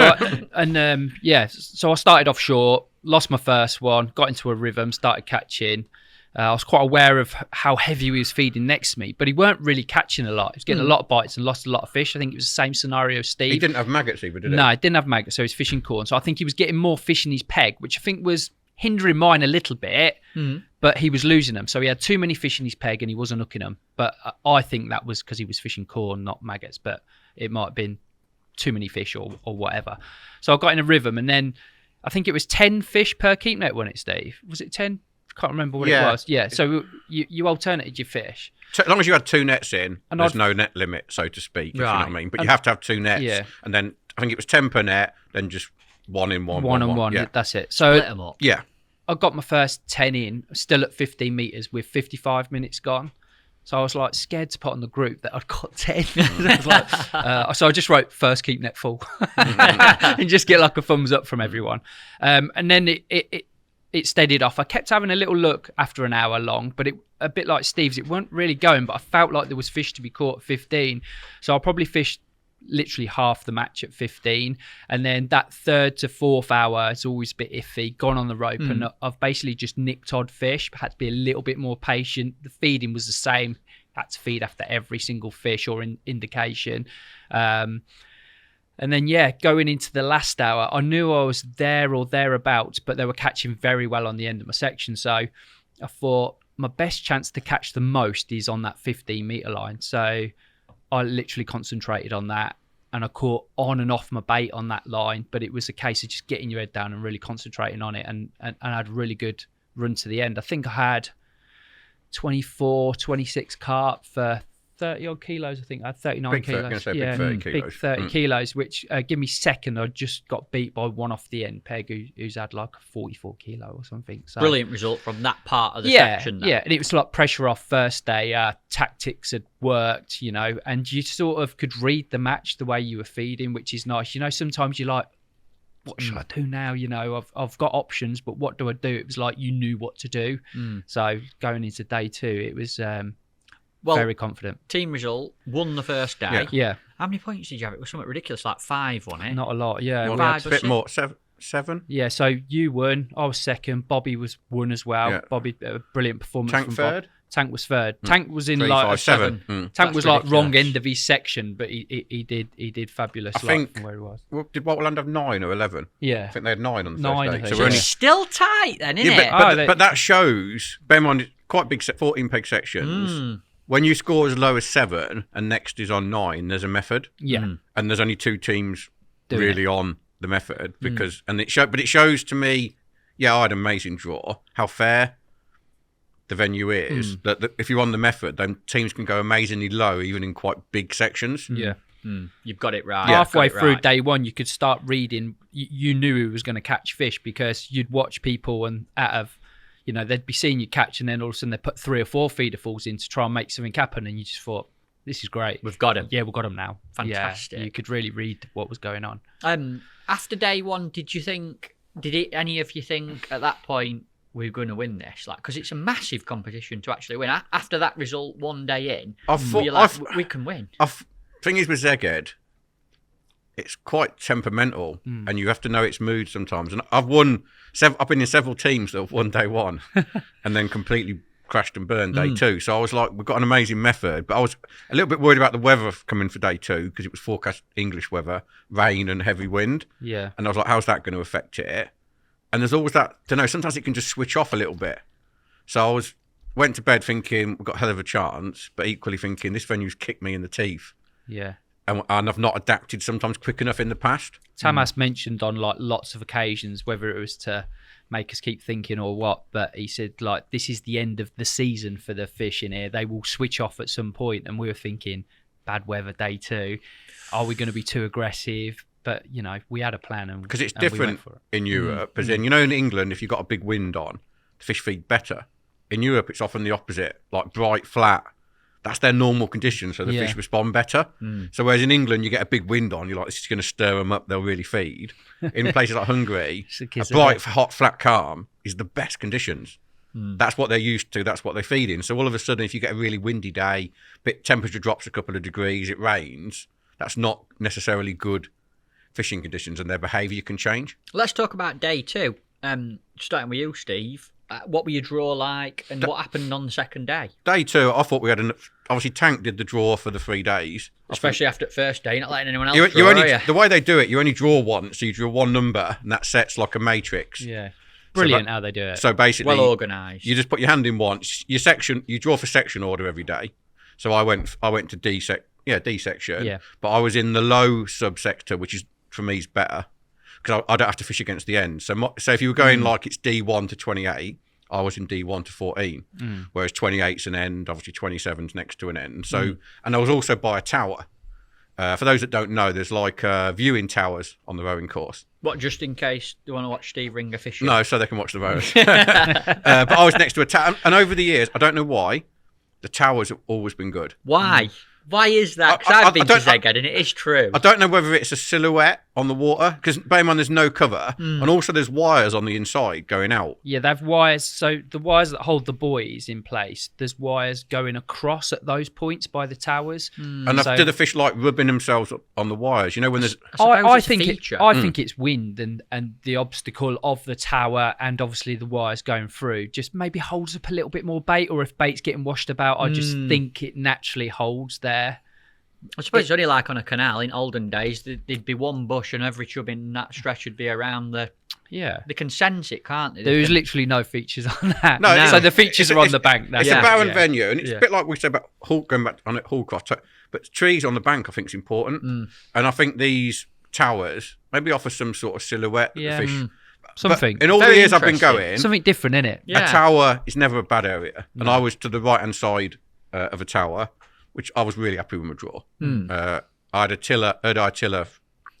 I started off short, lost my first one, got into a rhythm, started catching. I was quite aware of how heavy he was feeding next to me, but he weren't really catching a lot. He was getting a lot of bites and lost a lot of fish. I think it was the same scenario as Steve. He didn't have maggots either, did he? No, he didn't have maggots, so he was fishing corn. So I think he was getting more fish in his peg, which I think was hindering mine a little bit, but he was losing them. So he had too many fish in his peg and he wasn't hooking them. But I think that was because he was fishing corn, not maggots, but it might have been too many fish or whatever. So I got in a rhythm, and then I think it was 10 fish per keep net, wasn't it, Steve? Was it 10? Can't remember what it was. Yeah, so you alternated your fish. So as long as you had 2 nets in, and there's no net limit, so to speak, if you know what I mean. But you have to have 2 nets, and then I think it was 10 per net, then just one in one. One on one, yeah. That's it. So split them up. Yeah. I got my first 10 in, still at 15 metres with 55 minutes gone. So I was like scared to put on the group that I'd got 10. So I just wrote first keep net full and just get like a thumbs up from everyone. And then it steadied off. I kept having a little look after an hour long, but a bit like Steve's, it weren't really going, but I felt like there was fish to be caught at 15. So I probably fished literally half the match at 15. And then that 3rd to 4th hour is always a bit iffy, gone on the rope, and I've basically just nicked odd fish, but had to be a little bit more patient. The feeding was the same. Had to feed after every single fish or indication. And then, going into the last hour, I knew I was there or thereabouts, but they were catching very well on the end of my section. So I thought my best chance to catch the most is on that 15-metre line. So I literally concentrated on that, and I caught on and off my bait on that line, but it was a case of just getting your head down and really concentrating on it, and I had a really good run to the end. I think I had 24, 26 carp for 30 odd kilos. I think I had 39 kilos. Big 30 kilos. Big 30 kilos, which give me second. I just got beat by one off the end peg who's had like a 44 kilo or something. So brilliant result from that part of the section. Yeah, and it was like pressure off first day. Tactics had worked, and you sort of could read the match the way you were feeding, which is nice. Sometimes you're like, what shall I do now? I've got options, but what do I do? It was like you knew what to do. So going into day 2, it was very confident. Team result, won the first day. Yeah. How many points did you have? It was something ridiculous, like 5, wasn't it? Not a lot, yeah. Well, 5 a bit more, 7? Yeah, so you won. I was second. Bobby won as well. Yeah. Bobby, a brilliant performance Tank from third? Bob. Tank was third. Tank was in 3, like 5, a 7. Tank That's was like ridiculous. wrong end of his section, but he did fabulous. I think from where he was. Well, did Walterland have 9 or 11? Yeah, I think they had 9 on the 9, first I day. think. So we're only, Still tight then, isn't it? but that shows, bear in mind, quite big, 14 peg sections. When you score as low as 7 and next is on 9, there's a method. Yeah. And there's only 2 teams Doing really on the method because, and it shows to me, I had an amazing draw, how fair the venue is. That if you're on the method, then teams can go amazingly low, even in quite big sections. Yeah. You've got it right. Halfway through day 1, you could start reading. You knew who was going to catch fish because you'd watch people and out of, they'd be seeing you catch, and then all of a sudden they put 3 or 4 feeder falls in to try and make something happen, and you just thought, this is great. We've got him. Yeah, we've got him now. Fantastic. Yeah, you could really read what was going on. After day 1, did any of you think at that point we were going to win this? Because it's a massive competition to actually win. After that result, 1 day in, we can win. Thing is with Szeged, it's quite temperamental, and you have to know its mood sometimes. And I've been in several teams that have won day 1 and then completely crashed and burned day 2. So I was like, we've got an amazing method, but I was a little bit worried about the weather coming for day 2 because it was forecast English weather, rain and heavy wind. Yeah. And I was like, how's that going to affect it? And there's always that, sometimes it can just switch off a little bit. So I went to bed thinking we've got a hell of a chance, but equally thinking this venue's kicked me in the teeth. Yeah. And I've not adapted sometimes quick enough in the past. Tamas mentioned on like lots of occasions, whether it was to make us keep thinking or what, but he said like this is the end of the season for the fish in here. They will switch off at some point, and we were thinking bad weather day 2. Are we going to be too aggressive? But we had a plan, and because it's and we different went for it. in Europe. Because in England, if you've got a big wind on, the fish feed better. In Europe, it's often the opposite, like bright, flat That's their normal conditions, so the fish respond better. So whereas in England, you get a big wind on, you're like, this is going to stir them up, they'll really feed. In places like Hungary, a bright, hot, flat calm is the best conditions. That's what they're used to, that's what they feed in. So all of a sudden, if you get a really windy day, temperature drops a couple of degrees, it rains, that's not necessarily good fishing conditions, and their behaviour can change. Let's talk about day 2. Starting with you, Steve. What were your draw like, and what happened on the second day? Day 2, I thought we had obviously Tank did the draw for the 3 days. Especially after the first day, not letting anyone else draw, are you? The way they do it, you only draw once, so you draw one number, and that sets like a matrix. Yeah. Brilliant how they do it. So basically, well organised. You just put your hand in once. You draw for section order every day. So I went to D section. Yeah. But I was in the low subsector, which is for me is better because I don't have to fish against the end. So if you were going like it's D1 to 28, I was in D1 to 14, whereas 28's an end, obviously 27's next to an end. So and I was also by a tower. For those that don't know, there's like viewing towers on the rowing course. What, just in case you want to watch Steve Ringer fishing? No, so they can watch the rowers. But I was next to a tower. And over the years, I don't know why, the towers have always been good. Why? Why is that? Because I've been to Szeged and it is true. I don't know whether it's a silhouette on the water, because bear in mind there's no cover, and also there's wires on the inside going out. Yeah, they have wires. So the wires that hold the buoys in place, there's wires going across at those points by the towers. And do the fish like rubbing themselves up on the wires? You know when there's... I think it's wind and the obstacle of the tower and obviously the wires going through just maybe holds up a little bit more bait, or if bait's getting washed about, I just think it naturally holds there. I suppose it's only like on a canal in olden days. There'd be one bush and every chub in that stretch would be around the... Yeah. They can sense it, can't they? There's literally no features on that. No. So the features are on the bank. It's a barren venue, and it's a bit like we said about going back on it, Hallcroft. But trees on the bank, I think, is important. And I think these towers maybe offer some sort of silhouette that the fish... Something. But in all the years I've been going... Something different, innit? A tower is never a bad area. And I was to the right-hand side of a tower, which I was really happy with my draw. I had a tiller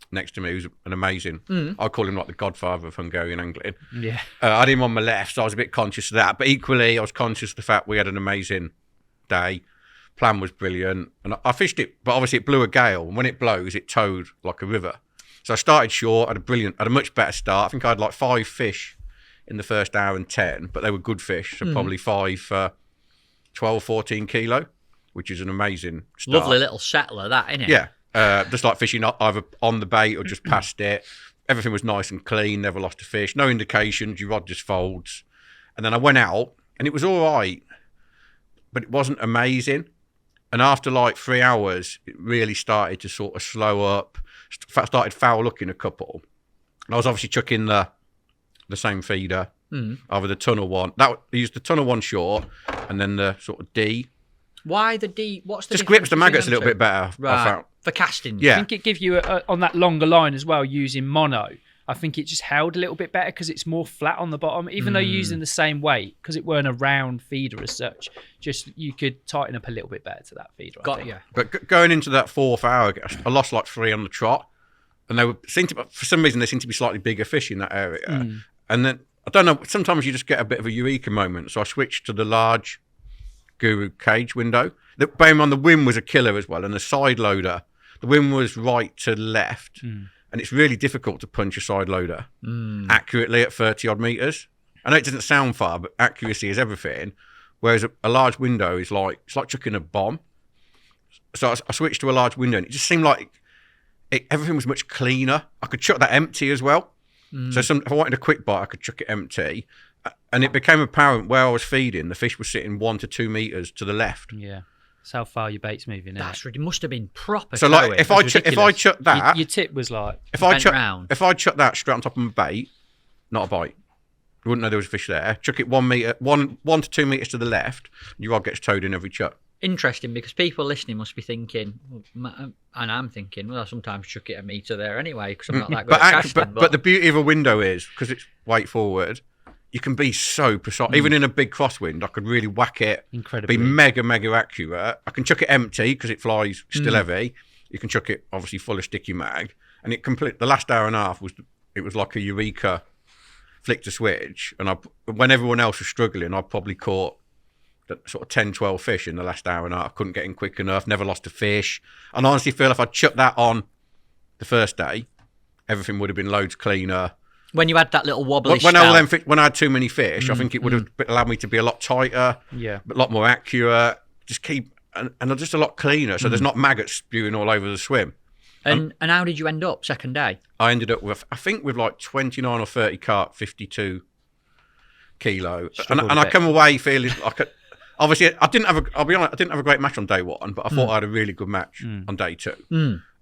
next to me who's an amazing... I'd call him like the godfather of Hungarian angling. Yeah. I had him on my left, so I was a bit conscious of that. But equally, I was conscious of the fact we had an amazing day. Plan was brilliant. And I fished it, but obviously it blew a gale. And when it blows, it towed like a river. So I started short, had a much better start. I think I had like 5 fish in the first hour and 10, but they were good fish. So probably 5 for 12, 14 kilo. Which is an amazing start. Lovely little settler, that, isn't it? Yeah. Just like fishing either on the bait or just past it. Everything was nice and clean, never lost a fish. No indications, your rod just folds. And then I went out, and it was all right, but it wasn't amazing. And after like 3 hours, it really started to sort of slow up. Started foul looking a couple. And I was obviously chucking the same feeder, either the tunnel one. I used the tunnel one short, and then the sort of D. Why the D? What's the just grips the maggots a little bit better. Right. I found. For casting. Yeah. I think it gives you on that longer line as well using mono. I think it just held a little bit better because it's more flat on the bottom, even though you're using the same weight, because it weren't a round feeder as such. Just you could tighten up a little bit better to that feeder. Got you. But going into that 4th hour, I lost like 3 on the trot, and for some reason they seem to be slightly bigger fish in that area. And then I don't know. Sometimes you just get a bit of a eureka moment, so I switched to the large Guru cage window. Bear in mind, the wind was a killer as well, and the side loader, the wind was right to left, and it's really difficult to punch a side loader accurately at 30 odd meters. I know it doesn't sound far, but accuracy is everything. Whereas a large window is like chucking a bomb. So I switched to a large window, and it just seemed like everything was much cleaner. I could chuck that empty as well. So if I wanted a quick bite, I could chuck it empty. And it became apparent where I was feeding, the fish was sitting 1 to 2 meters to the left. Yeah. That's how far your bait's moving. That's it must have been proper. So like if I chuck that, your tip was like if I chuck that straight on top of my bait, not a bite. You wouldn't know there was a fish there. Chuck it 1 to 2 meters to the left, your rod gets towed in every chuck. Interesting, because people listening must be thinking, and I'm thinking, well, I sometimes chuck it a meter there anyway because I'm not that good at casting. But the beauty of a window is because it's weight forward. You can be so precise. Even in a big crosswind, I could really whack it. Incredibly. Be mega, mega accurate. I can chuck it empty because it flies still heavy. You can chuck it obviously full of sticky mag. And the last hour and a half was like a eureka flick to switch. And when everyone else was struggling, I probably caught sort of 10, 12 fish in the last hour and a half. Couldn't get in quick enough, never lost a fish. And I honestly feel if I'd chucked that on the first day, everything would have been loads cleaner. When you had that little wobbly When spell. I had too many fish, I think it would have allowed me to be a lot tighter, a lot more accurate, and just a lot cleaner. So there's not maggots spewing all over the swim. And how did you end up second day? I ended up with, I think, with like 29 or 30 carp, 52 kilo. And I come away feeling like, obviously, I'll be honest, I didn't have a great match on day one, but I thought I had a really good match on day two.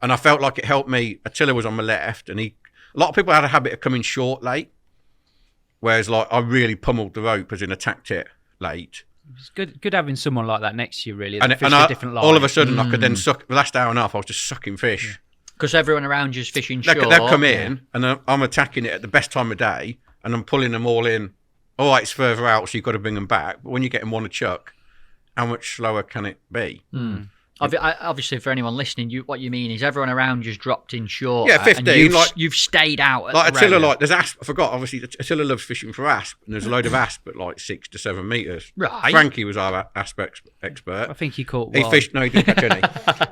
And I felt like it helped me. Attila was on my left, and a lot of people had a habit of coming short late, whereas like I really pummeled the rope as in attacked it late. It's good having someone like that next to you, really. And different all of a sudden, I could then suck, the last hour and a half, I was just sucking fish. Because everyone around you is fishing short. They'll come in, and I'm attacking it at the best time of day, and I'm pulling them all in. All right, it's further out, so you've got to bring them back. But when you get them one a chuck, how much slower can it be? Obviously, for anyone listening, what you mean is everyone around you's dropped in short. Yeah, 15. And you've stayed out. Like Attila, there's asp. I forgot. Obviously, Attila loves fishing for asp, and there's a load of asp at like 6 to 7 meters. Right. Frankie was our asp expert. I think he caught He one. fished. No, he didn't catch any.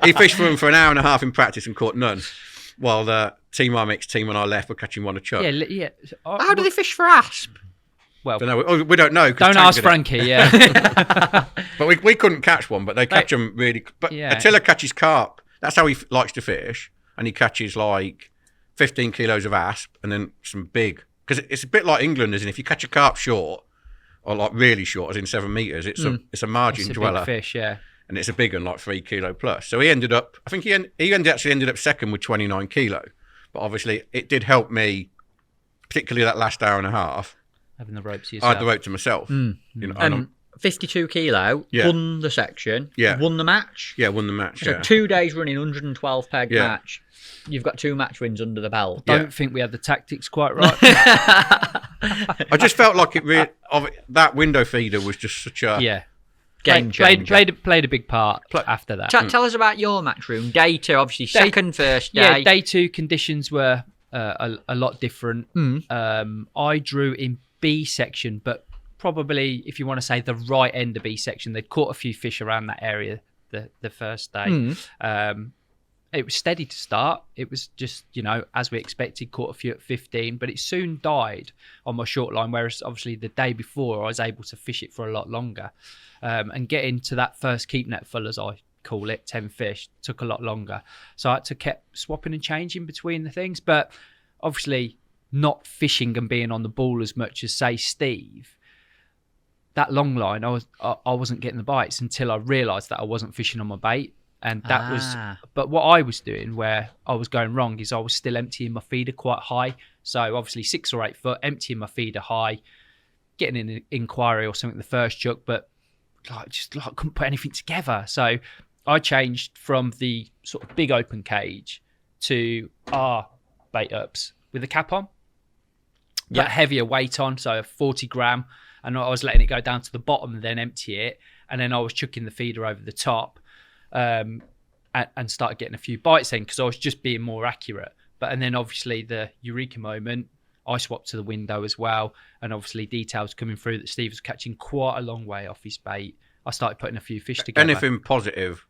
He fished for him for an hour and a half in practice and caught none. While the team I mixed team on our left were catching one a chuck. Yeah. How do they fish for asp? Well, we don't know. Don't ask Frankie, yeah. But we couldn't catch one, but they catch them really. But Attila catches carp. That's how he likes to fish. And he catches like 15 kilos of asp and then some big. Because it's a bit like England, isn't it? If you catch a carp short, or like really short, as in 7 meters, it's a margin it's a dweller. big fish, yeah. And it's a big one, like 3 kilo plus. So he ended up, I think he actually ended up second with 29 kilo. But obviously it did help me, particularly that last hour and a half. Having the ropes to I yourself. had the rope to myself. You know, 52 kilo, won the section, won the match. Yeah, won the match. So 2 days running, 112 peg match. You've got 2 match wins under the belt. Don't think we had the tactics quite right. I just felt like that window feeder was just such a game changer. Played a big part after that. Tell us about your match room. Day 2, obviously second, first day. Yeah, day 2 conditions were a lot different. I drew in B section, but probably, if you want to say the right end of B section, they'd caught a few fish around that area the first day. It was steady to start. It was just, as we expected, caught a few at 15, but it soon died on my short line, whereas obviously the day before I was able to fish it for a lot longer. And getting to that first keep net full, as I call it, 10 fish, took a lot longer. So I had to keep swapping and changing between the things, but obviously not fishing and being on the ball as much as, say, Steve. That long line, I wasn't getting the bites until I realised that I wasn't fishing on my bait. And that was, but what I was doing where I was going wrong is I was still emptying my feeder quite high. So obviously 6 or 8 foot, emptying my feeder high, getting an inquiry or something the first chuck, but couldn't put anything together. So I changed from the sort of big open cage to our bait ups with the cap on, but heavier weight on, so 40 gram. And I was letting it go down to the bottom and then empty it. And then I was chucking the feeder over the top. And started getting a few bites in because I was just being more accurate. And then obviously the eureka moment, I swapped to the window as well. And obviously details coming through that Steve was catching quite a long way off his bait. I started putting a few fish together. Anything positive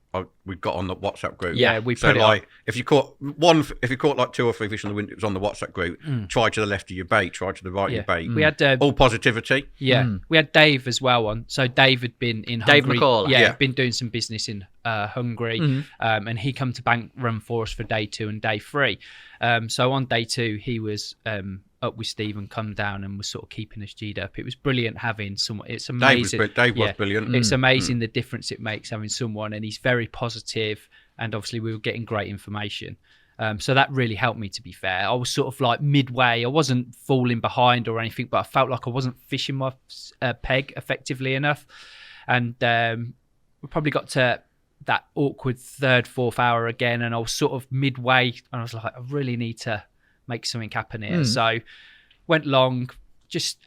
we got on the WhatsApp group. Yeah, we so put it like on. If you caught like 2 or 3 fish on the window, it was on the WhatsApp group. Try to the left of your bait, try to the right of your bait. We had all positivity. Yeah, we had Dave as well on. So Dave had been in Dave Hungary. McCall. Yeah, been doing some business in Hungary, and he come to bank run for us for day 2 and day 3. So on day 2, he was up with Steve and come down and was sort of keeping us G'd up. It was brilliant having someone. It's amazing. Dave was brilliant. It's amazing the difference it makes having someone, and he's very positive. And obviously we were getting great information. So that really helped me, to be fair. I was sort of like midway. I wasn't falling behind or anything, but I felt like I wasn't fishing my peg effectively enough. And we probably got to that awkward 3rd, 4th hour again, and I was sort of midway, and I was like, I really need to make something happen here. So went long, just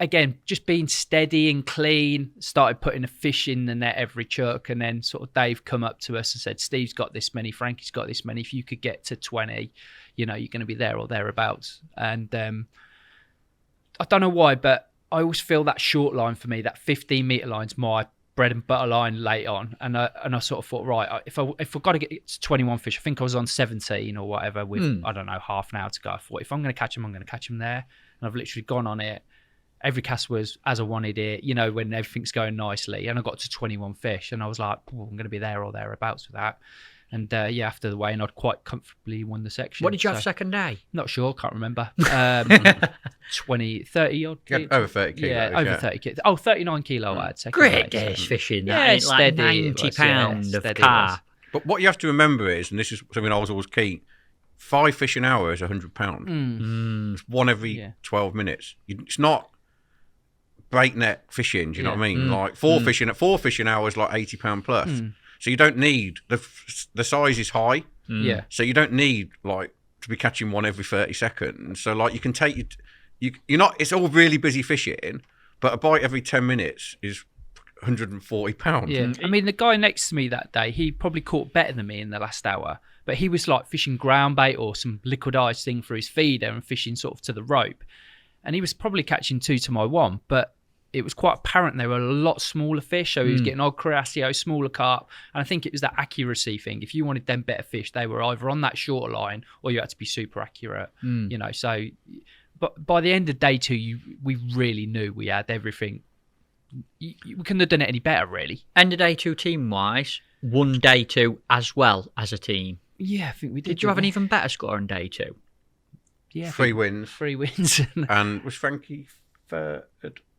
being steady and clean, started putting a fish in the net every chuck, and then sort of Dave come up to us and said, Steve's got this many, Frankie's got this many, if you could get to 20, you're going to be there or thereabouts. And I don't know why, but I always feel that short line for me, that 15 metre line's my bread and butter line late on, and I sort of thought, right, if I've got to get to 21 fish, I think I was on 17 or whatever with I don't know, half an hour to go. I thought, if I'm going to catch them, I'm going to catch them there, and I've literally gone on it. Every cast was as I wanted it, when everything's going nicely, and I got to 21 fish, and I was like, I'm going to be there or thereabouts with that. And after the weigh-in, I'd quite comfortably won the section. What did you have second day? Not sure, can't remember. 30 odd. Yeah, over 30 kilos. Yeah, over 30 kilos. Oh, 39 kilo I had second Great day. day's fishing. Yeah, It's like steady. £90 of steady carp. But what you have to remember is, and this is something I was always keen, 5 fish an hour is £100. It's one every 12 minutes. It's not breakneck fishing. Do you know what I mean? Like four fish an hour is like £80 plus. So you don't need the size is high. Yeah. So you don't need like to be catching one every 30 seconds. So like you can take you're not. It's all really busy fishing, but a bite every 10 minutes is £140. Yeah. I mean, the guy next to me that day, he probably caught better than me in the last hour, but he was like fishing ground bait or some liquidized thing for his feeder and fishing sort of to the rope, and he was probably catching 2 to my 1, but it was quite apparent they were a lot smaller fish, so he was getting odd Carasio, smaller carp, and I think it was that accuracy thing. If you wanted them better fish, they were either on that shorter line or you had to be super accurate, so. But by the end of day 2, we really knew we had everything. We couldn't have done it any better, really. End of day 2 team-wise, won day 2 as well as a team. Yeah, I think we did. Did you have an even better score on day 2? Yeah. 3 wins. 3 wins. And was Frankie third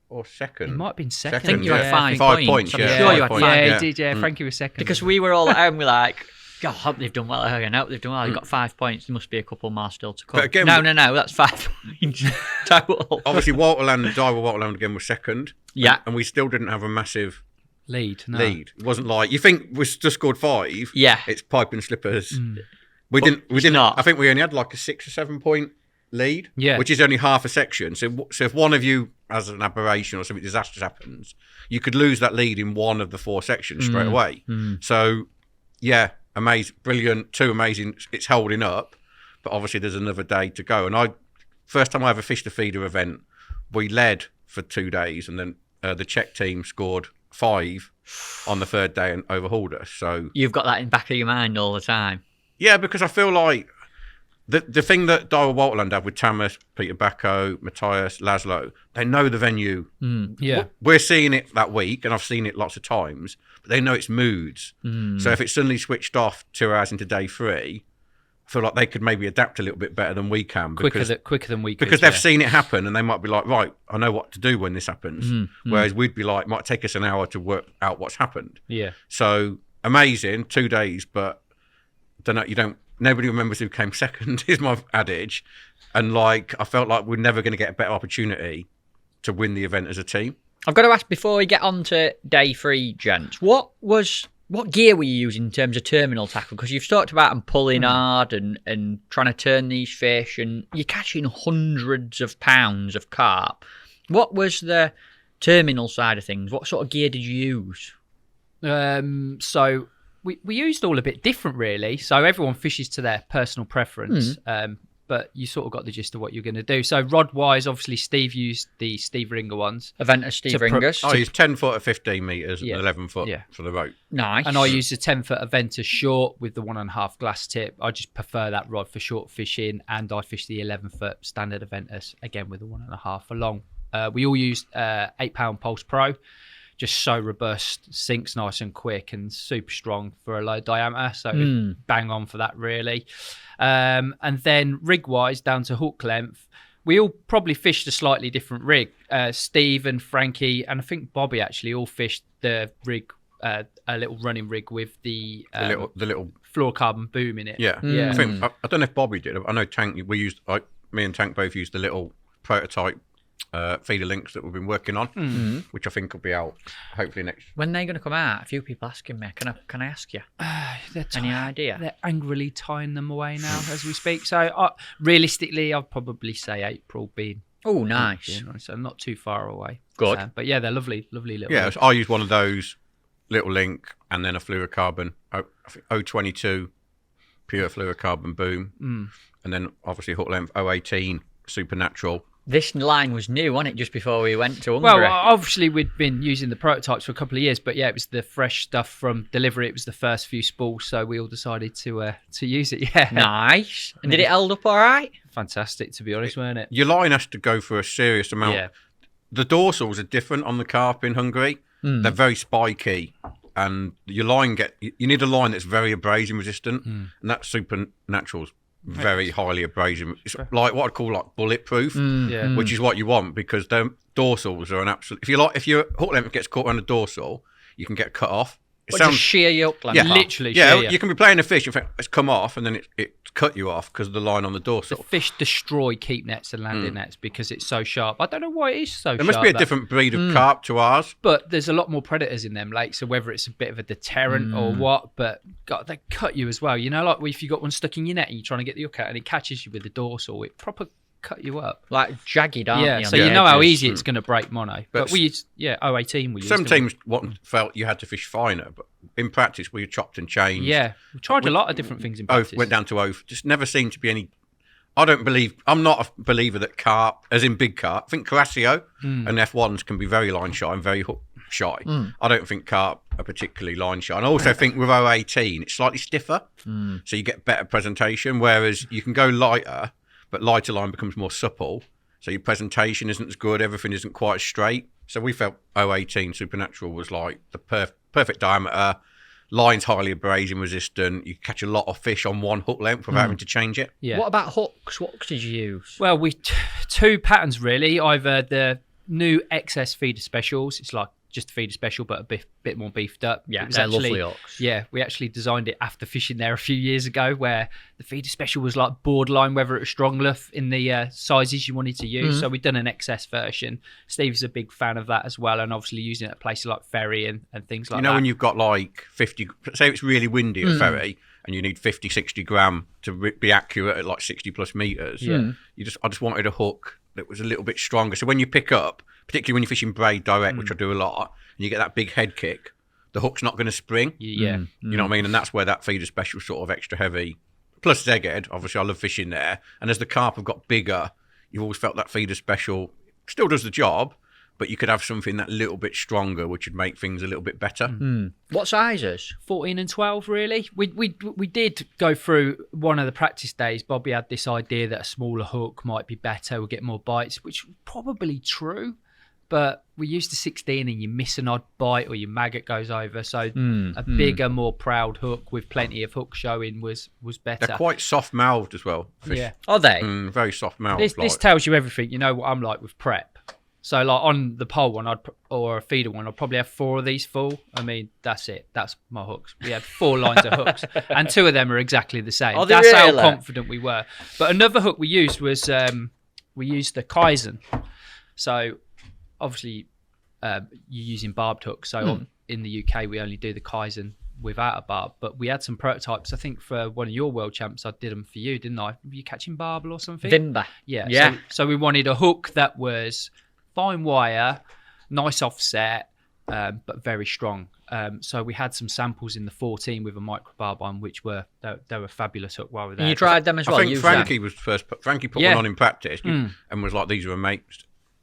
or second? It might have been second. I think you had 5 points. I'm yeah. sure you had 5 Yeah, points. he did, yeah. Frankie was second. Because we were all at home, we're like, God, I hope they've done well. I hope they've done well. They've got 5 points. There must be a couple more still to come. But again, no, that's 5 points total. Obviously, Walterland, Diver Walterland again was second. Yeah. And we still didn't have a massive lead. It wasn't like, you think we just scored 5. Yeah. It's pipe and slippers. We But didn't. not. I think we only had like a 6 or 7 point lead. Yeah. Which is only half a section. So if one of you has an aberration or something disastrous happens, you could lose that lead in one of the 4 sections straight away. So, yeah. Amazing, brilliant, 2 amazing. It's holding up, but obviously there's another day to go. And first time I ever fished a feeder event, we led for 2 days, and then the Czech team scored 5 on the 3rd day and overhauled us. So you've got that in the back of your mind all the time. Yeah, because I feel like the thing that Diver Waltherland have with Thomas, Peter Bacco, Matthias, Laszlo, they know the venue. Yeah. We're seeing it that week, and I've seen it lots of times, but they know its moods. So if it's suddenly switched off 2 hours into day 3, I feel like they could maybe adapt a little bit better than we can. Quicker than we could. Because they've seen it happen, and they might be like, right, I know what to do when this happens. Whereas we'd be like, might take us an hour to work out what's happened. Yeah. So amazing, 2 days, but nobody remembers who came second, is my adage. And like, I felt like we're never going to get a better opportunity to win the event as a team. I've got to ask before we get on to day 3, gents, what gear were you using in terms of terminal tackle? Because you've talked about them pulling hard and trying to turn these fish, and you're catching hundreds of pounds of carp. What was the terminal side of things? What sort of gear did you use? So we used all a bit different, really. So everyone fishes to their personal preference, but you sort of got the gist of what you're going to do. So rod-wise, obviously, Steve used the Steve Ringer ones. Aventus Steve Ringers. I used 10 foot at 15 metres and 11 foot Yeah. for the rope. Nice. And I used a 10-foot Aventus short with the 1.5 glass tip. I just prefer that rod for short fishing, and I fish the 11-foot standard Aventus, again with the 1.5 for long. We all used 8-pound Pulse Pro. Just so robust, sinks nice and quick, and super strong for a low diameter. So bang on for that, really. And then rig-wise, down to hook length, we all probably fished a slightly different rig. Steve and Frankie, and I think Bobby actually all fished the rig, a little running rig with the little fluorocarbon boom in it. Yeah. I think I don't know if Bobby did. I know Tank. Me and Tank both used the little prototype feeder links that we've been working on, which I think will be out hopefully next. When are they going to come out? A few people asking me. Can I ask you? Any idea? They're angrily tying them away now as we speak. So realistically, I'd probably say April being. Oh, nice. So not too far away. Good. But yeah, they're lovely little. Yeah, so I used one of those little link and then a fluorocarbon. I think 022 pure fluorocarbon boom, and then obviously hook length 018 supernatural This line was new, wasn't it, just before we went to Hungary? Well, obviously we'd been using the prototypes for a couple of years, but yeah, it was the fresh stuff from delivery. It was the first few spools, so we all decided to use it. Yeah, Nice. And did it hold up all right? fantastic to be honest, weren't it? Your line has to go for a serious amount. Yeah. The dorsals are different on the carp in Hungary. They're very spiky, and your line you need a line that's very abrasion resistant, and that Supernatural's very highly abrasive. It's like what I'd call like bulletproof, Yeah. which is what you want, because the dorsals are an absolute. If your hook length gets caught around a dorsal, you can get cut off. It Or just shear your hook length yeah, off? Literally, yeah. shear. You can be playing a fish. In fact, it's come off, and then it cut you off because of the line on the The dorsal. fish destroy keep nets and landing nets because it's so sharp. I don't know why it is so sharp. There must be a that- different breed of carp to ours. But there's a lot more predators in them lakes, so whether it's a bit of a deterrent or what, but God, they cut you as well. You know, like if you got one stuck in your net and you're trying to get the hook out and it catches you with the dorsal, it proper cut you up. Like jagged, aren't Yeah, they? so on you the know how edges? easy it's going to break mono. But we used, 018 we used. Some didn't teams felt you had to fish finer, but in practice we chopped and changed. we? Yeah, we tried a lot of different things in Oath practice. went down to oath. Just never seemed to be any. I'm not a believer that carp, as in big carp. I think Carasio and F1s can be very line shy and very hook shy. I don't think carp are particularly line shy. And I also think with 018, it's slightly stiffer, so you get better presentation. Whereas you can go lighter, but lighter line becomes more supple, so your presentation isn't as good. Everything isn't quite as straight. So we felt 018 Supernatural was like the perfect diameter. Line's highly abrasion resistant. You catch a lot of fish on one hook length without having to change it. Yeah. What about hooks? What hooks did you use? Well, two patterns really. Either the new XS feeder specials. It's like just a feeder special, but a bit more beefed up. Yeah, It was they're actually, lovely hooks. Yeah, we actually designed it after fishing there a few years ago, where the feeder special was like borderline whether it was strong enough in the sizes you wanted to use. So we've done an XS version. Steve's a big fan of that as well, and obviously using it at places like Ferry and things like that. You know, when you've got like 50, say it's really windy at Ferry and you need 50, 60 gram to be accurate at like 60 plus meters. I just wanted a hook that was a little bit stronger. So when you pick up, particularly when you're fishing braid direct, which I do a lot, and you get that big head kick, the hook's not going to spring. Yeah. You know what I mean? And that's where that feeder special sort of extra heavy. Plus Szeged, obviously I love fishing there. And as the carp have got bigger, you've always felt that feeder special still does the job, but you could have something that little bit stronger, which would make things a little bit better. What sizes? 14 and 12 really. We did go through one of the practice days. Bobby had this idea that a smaller hook might be better, we'll get more bites, which was probably true, but we used the 16 and you miss an odd bite or your maggot goes over, so a bigger, more proud hook with plenty of hook showing was better. They're quite soft-mouthed as well. Fish. Yeah. Are they? Very soft-mouthed. This tells you everything. You know what I'm like with prep. So like on the pole one, or a feeder one, I'd probably have 4 of these full. I mean, that's it. That's my hooks. We had 4 lines of hooks, and 2 of them are exactly the same. Are they That's really? how confident we were. But another hook we used was we used the Kaizen. So obviously you're using barbed hooks. So in the UK we only do the Kaizen without a barb. But we had some prototypes. I think for one of your world champs, I did them for you, didn't I? Were you catching barbel or something? Vimba. Yeah. So we wanted a hook that was fine wire, nice offset, but very strong. So we had some samples in the 14 with a microbarb on, which they were fabulous hook while we were there. And you tried them as well? I think used Frankie was first. Frankie put Yeah. one on in practice and was like, "These are amazing.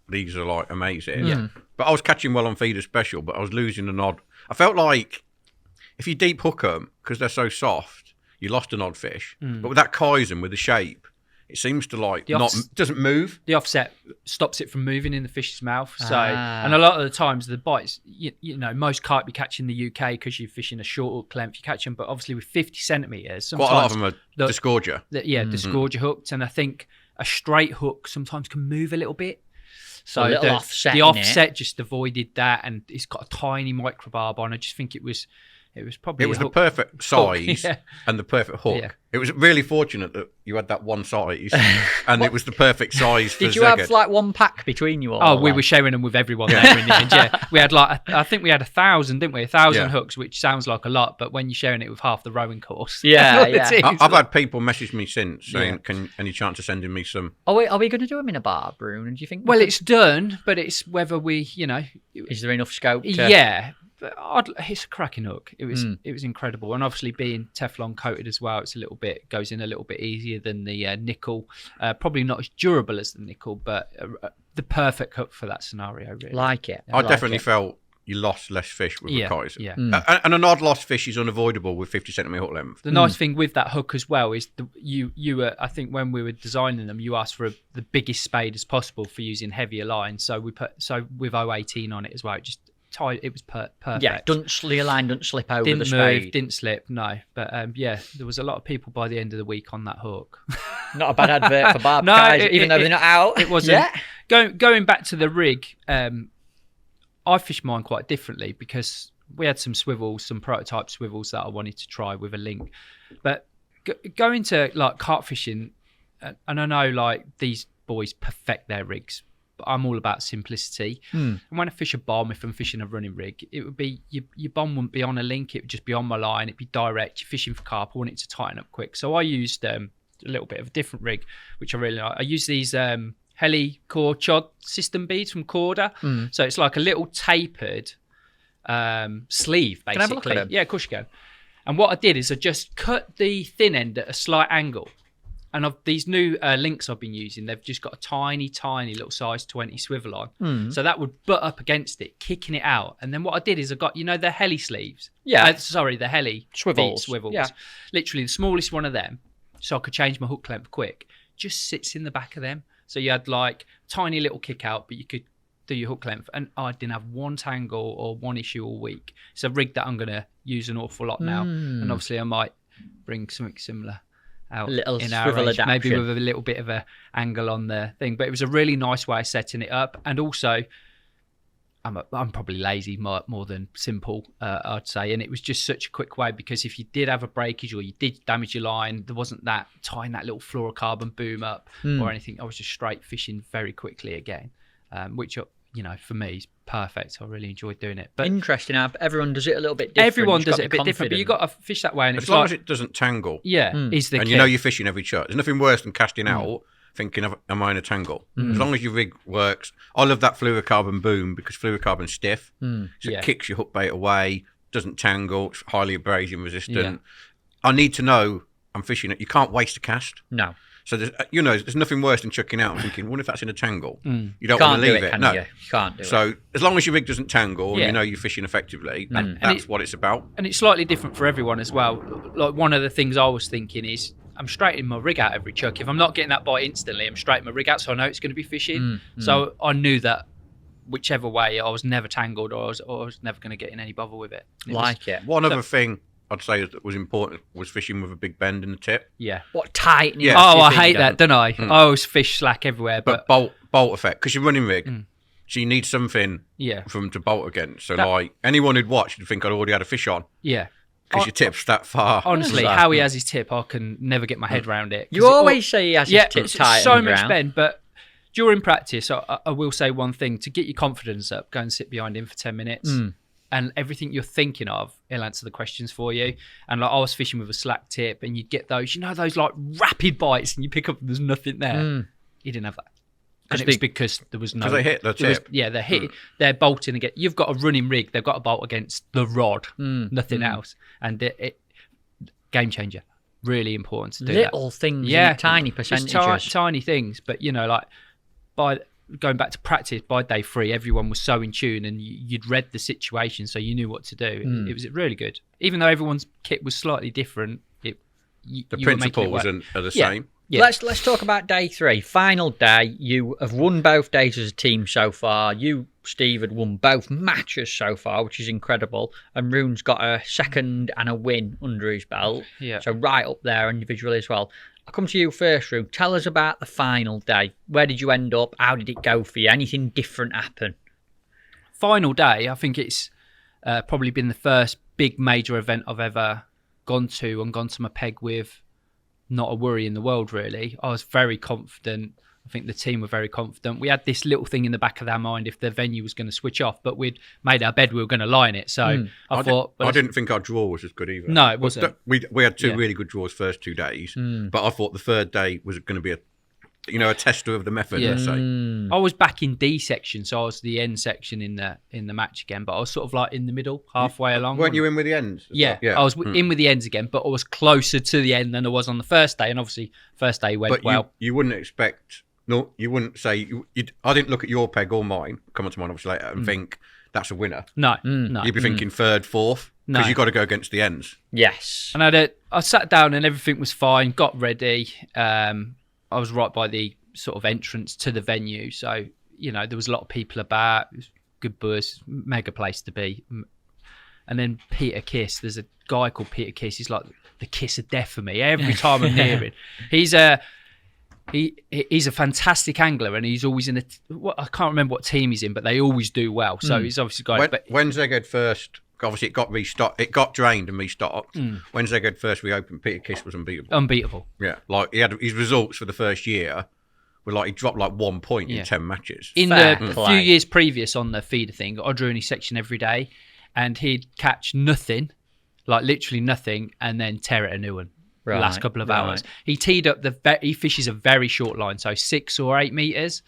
These are like amazing." Yeah. But I was catching well on feeder special, but I was losing an odd. I felt like if you deep hook them because they're so soft, you lost an odd fish. But with that Kaizen, with the shape, it seems to like doesn't move. The offset stops it from moving in the fish's mouth. So, Ah. and a lot of the times the bites, you know, most carp you catch in the UK because you're fishing a short hook length, you catch them. But obviously with 50 centimeters, sometimes Quite a lot of them are disgorger. disgorger hooked, and I think a straight hook sometimes can move a little bit. So A little offset the in offset just avoided that, and it's got a tiny microbarb on. I just think it was probably It was a the hook. perfect size yeah. and the perfect hook. Yeah. It was really fortunate that you had that one size, and it was the perfect size for Did you Szeged. have like one pack between you all? Oh, we then? were sharing them with everyone there in the end. Yeah, we had I think we had 1,000, didn't we? 1,000 Yeah. hooks, which sounds like a lot, but when you're sharing it with half the rowing course, Yeah, that's what yeah. it is. I've had people message me since saying, "Can any chance of sending me some?" Are we going to do them in a bar, Brune? And do you think? Well, it's done, but it's whether we, Is there enough scope? To... yeah. it's a cracking hook. It was incredible, and obviously being Teflon coated as well, it's goes in a little bit easier than the nickel. Probably not as durable as the nickel, but the perfect hook for that scenario. Really, Like it. I definitely felt you lost less fish with the Kaiser. Yeah. And an odd lost fish is unavoidable with 50 centimetre hook length. The nice thing with that hook as well is you were, I think when we were designing them, you asked for the biggest spade as possible for using heavier lines. So with 018 on it as well, it just tied. It was perfect. Yeah, your line doesn't slip over Didn't the spade. move, didn't slip, no. But there was a lot of people by the end of the week on that hook. Not a bad advert for Barb No, Kaiser, even though they're not out. It wasn't. Going back to the rig, I fished mine quite differently because we had some prototype swivels that I wanted to try with a link. But going to like carp fishing, and I know like these boys perfect their rigs, but I'm all about simplicity. And when I fish a bomb, if I'm fishing a running rig, it would be your bomb wouldn't be on a link, it would just be on my line, it'd be direct. You're fishing for carp, I want it to tighten up quick. So I used a little bit of a different rig, which I really like. I use these Heli Core Chod system beads from Corda. So it's like a little tapered sleeve, basically. Can I have a look at them? Yeah, of course you can. And what I did is I just cut the thin end at a slight angle. And these new links I've been using, they've just got a tiny, tiny little size 20 swivel on. So that would butt up against it, kicking it out. And then what I did is I got, the Heli sleeves. Yeah. The Heli Swivels. Swivels. Literally the smallest one of them, so I could change my hook length quick, just sits in the back of them. So you had like tiny little kick out, but you could do your hook length. And I didn't have one tangle or one issue all week. It's a rig that I'm going to use an awful lot now. And obviously I might bring something similar out in our range, maybe with a little bit of a angle on the thing. But it was a really nice way of setting it up. And also, I'm probably lazy more than simple, I'd say. And it was just such a quick way, because if you did have a breakage or you did damage your line, there wasn't that tying that little fluorocarbon boom up or anything. I was just straight fishing very quickly again, which, for me is perfect. I really enjoyed doing it. But interesting. Everyone does it a little bit different. Everyone does it a bit different, but you've got to fish that way. And as long as it doesn't tangle. Is the and key. you're fishing every shot. There's nothing worse than casting out thinking, am I in a tangle? As long as your rig works. I love that fluorocarbon boom because fluorocarbon's stiff. So it kicks your hook bait away, doesn't tangle, it's highly abrasion resistant. I need to know I'm fishing it. You can't waste a cast. No. So there's nothing worse than chucking out and thinking, what if that's in a tangle? You don't Can't want to leave do it. No, You can't do it. So as long as your rig doesn't tangle and you're fishing effectively, that's what it's about. And it's slightly different for everyone as well. Like one of the things I was thinking is, I'm straightening my rig out every chuck. If I'm not getting that bite instantly, I'm straightening my rig out so I know it's going to be fishing. So I knew that whichever way, I was never tangled or I was never going to get in any bother with it. One other thing I'd say that was important was fishing with a big bend in the tip. Yeah. What tightening? Yeah. Oh, I hate that, don't I? I always fish slack everywhere. But bolt effect, because you're running rig, so you need something for them to bolt against. So like anyone who'd watched would think I'd already had a fish on. Yeah. Because your tip's that far. Honestly, how he has his tip, I can never get my head around it. You always say he has his tip tight. So much bend, but during practice, I will say one thing. To get your confidence up, go and sit behind him for 10 minutes. And everything you're thinking of, he'll answer the questions for you. And like I was fishing with a slack tip and you'd get those, those like rapid bites and you pick up and there's nothing there. He didn't have that. And it was because there was no... Because they hit the tip. They're hitting, they're bolting again. You've got a running rig, they've got to bolt against the rod, nothing else. And it game changer. Really important to do Little things, tiny percentages. Just tiny things. But, like by going back to practice, by day 3, everyone was so in tune and you'd read the situation so you knew what to do. It was really good. Even though everyone's kit was slightly different, the principles are the same. Yeah. Let's talk about day 3. Final day. You have won both days as a team so far. You, Steve, had won both matches so far, which is incredible. And Roon's got a second and a win under his belt. Yeah. So right up there individually as well. I'll come to you first, Roon. Tell us about the final day. Where did you end up? How did it go for you? Anything different happen? Final day, I think it's probably been the first big major event I've ever gone to my peg with not a worry in the world, really. I was very confident. I think the team were very confident. We had this little thing in the back of our mind if the venue was going to switch off, but we'd made our bed, we were going to lie in it. So I thought... I didn't think our draw was as good either. No, it wasn't. We had 2 really good draws first 2 days, but I thought the third day was going to be a tester of the method. Yeah. Let's say. I was back in D section, so I was the end section in the match again, but I was sort of like in the middle, halfway along. Weren't you in with the ends? Yeah, Yeah. I was in with the ends again, but I was closer to the end than I was on the first day, and obviously first day went But well. you wouldn't expect. No, you wouldn't say. I didn't look at your peg or mine. Come on to mine obviously later and think that's a winner. No. You'd be thinking third, fourth, because No. you've got to go against the ends. Yes. And I sat down and everything was fine, got ready. I was right by the sort of entrance to the venue, so there was a lot of people about. It was good buzz, mega place to be. And then Peter Kiss, there's a guy called Peter Kiss. He's like the kiss of death for me every time I'm near him. He's a fantastic angler, and he's always in I can't remember what team he's in, but they always do well. So he's obviously got. When Szeged first, obviously it got restocked. It got drained and restocked. When Szeged first reopened, Peter Kiss was unbeatable. Yeah, like he had his results for the first year were like he dropped like 1 point in 10 matches. In Fair the play. few years previous on the feeder thing, I drew in his section every day, and he'd catch nothing, like literally nothing, and then tear it a new one. The last couple of hours. He teed up he fishes a very short line, so 6 or 8 meters,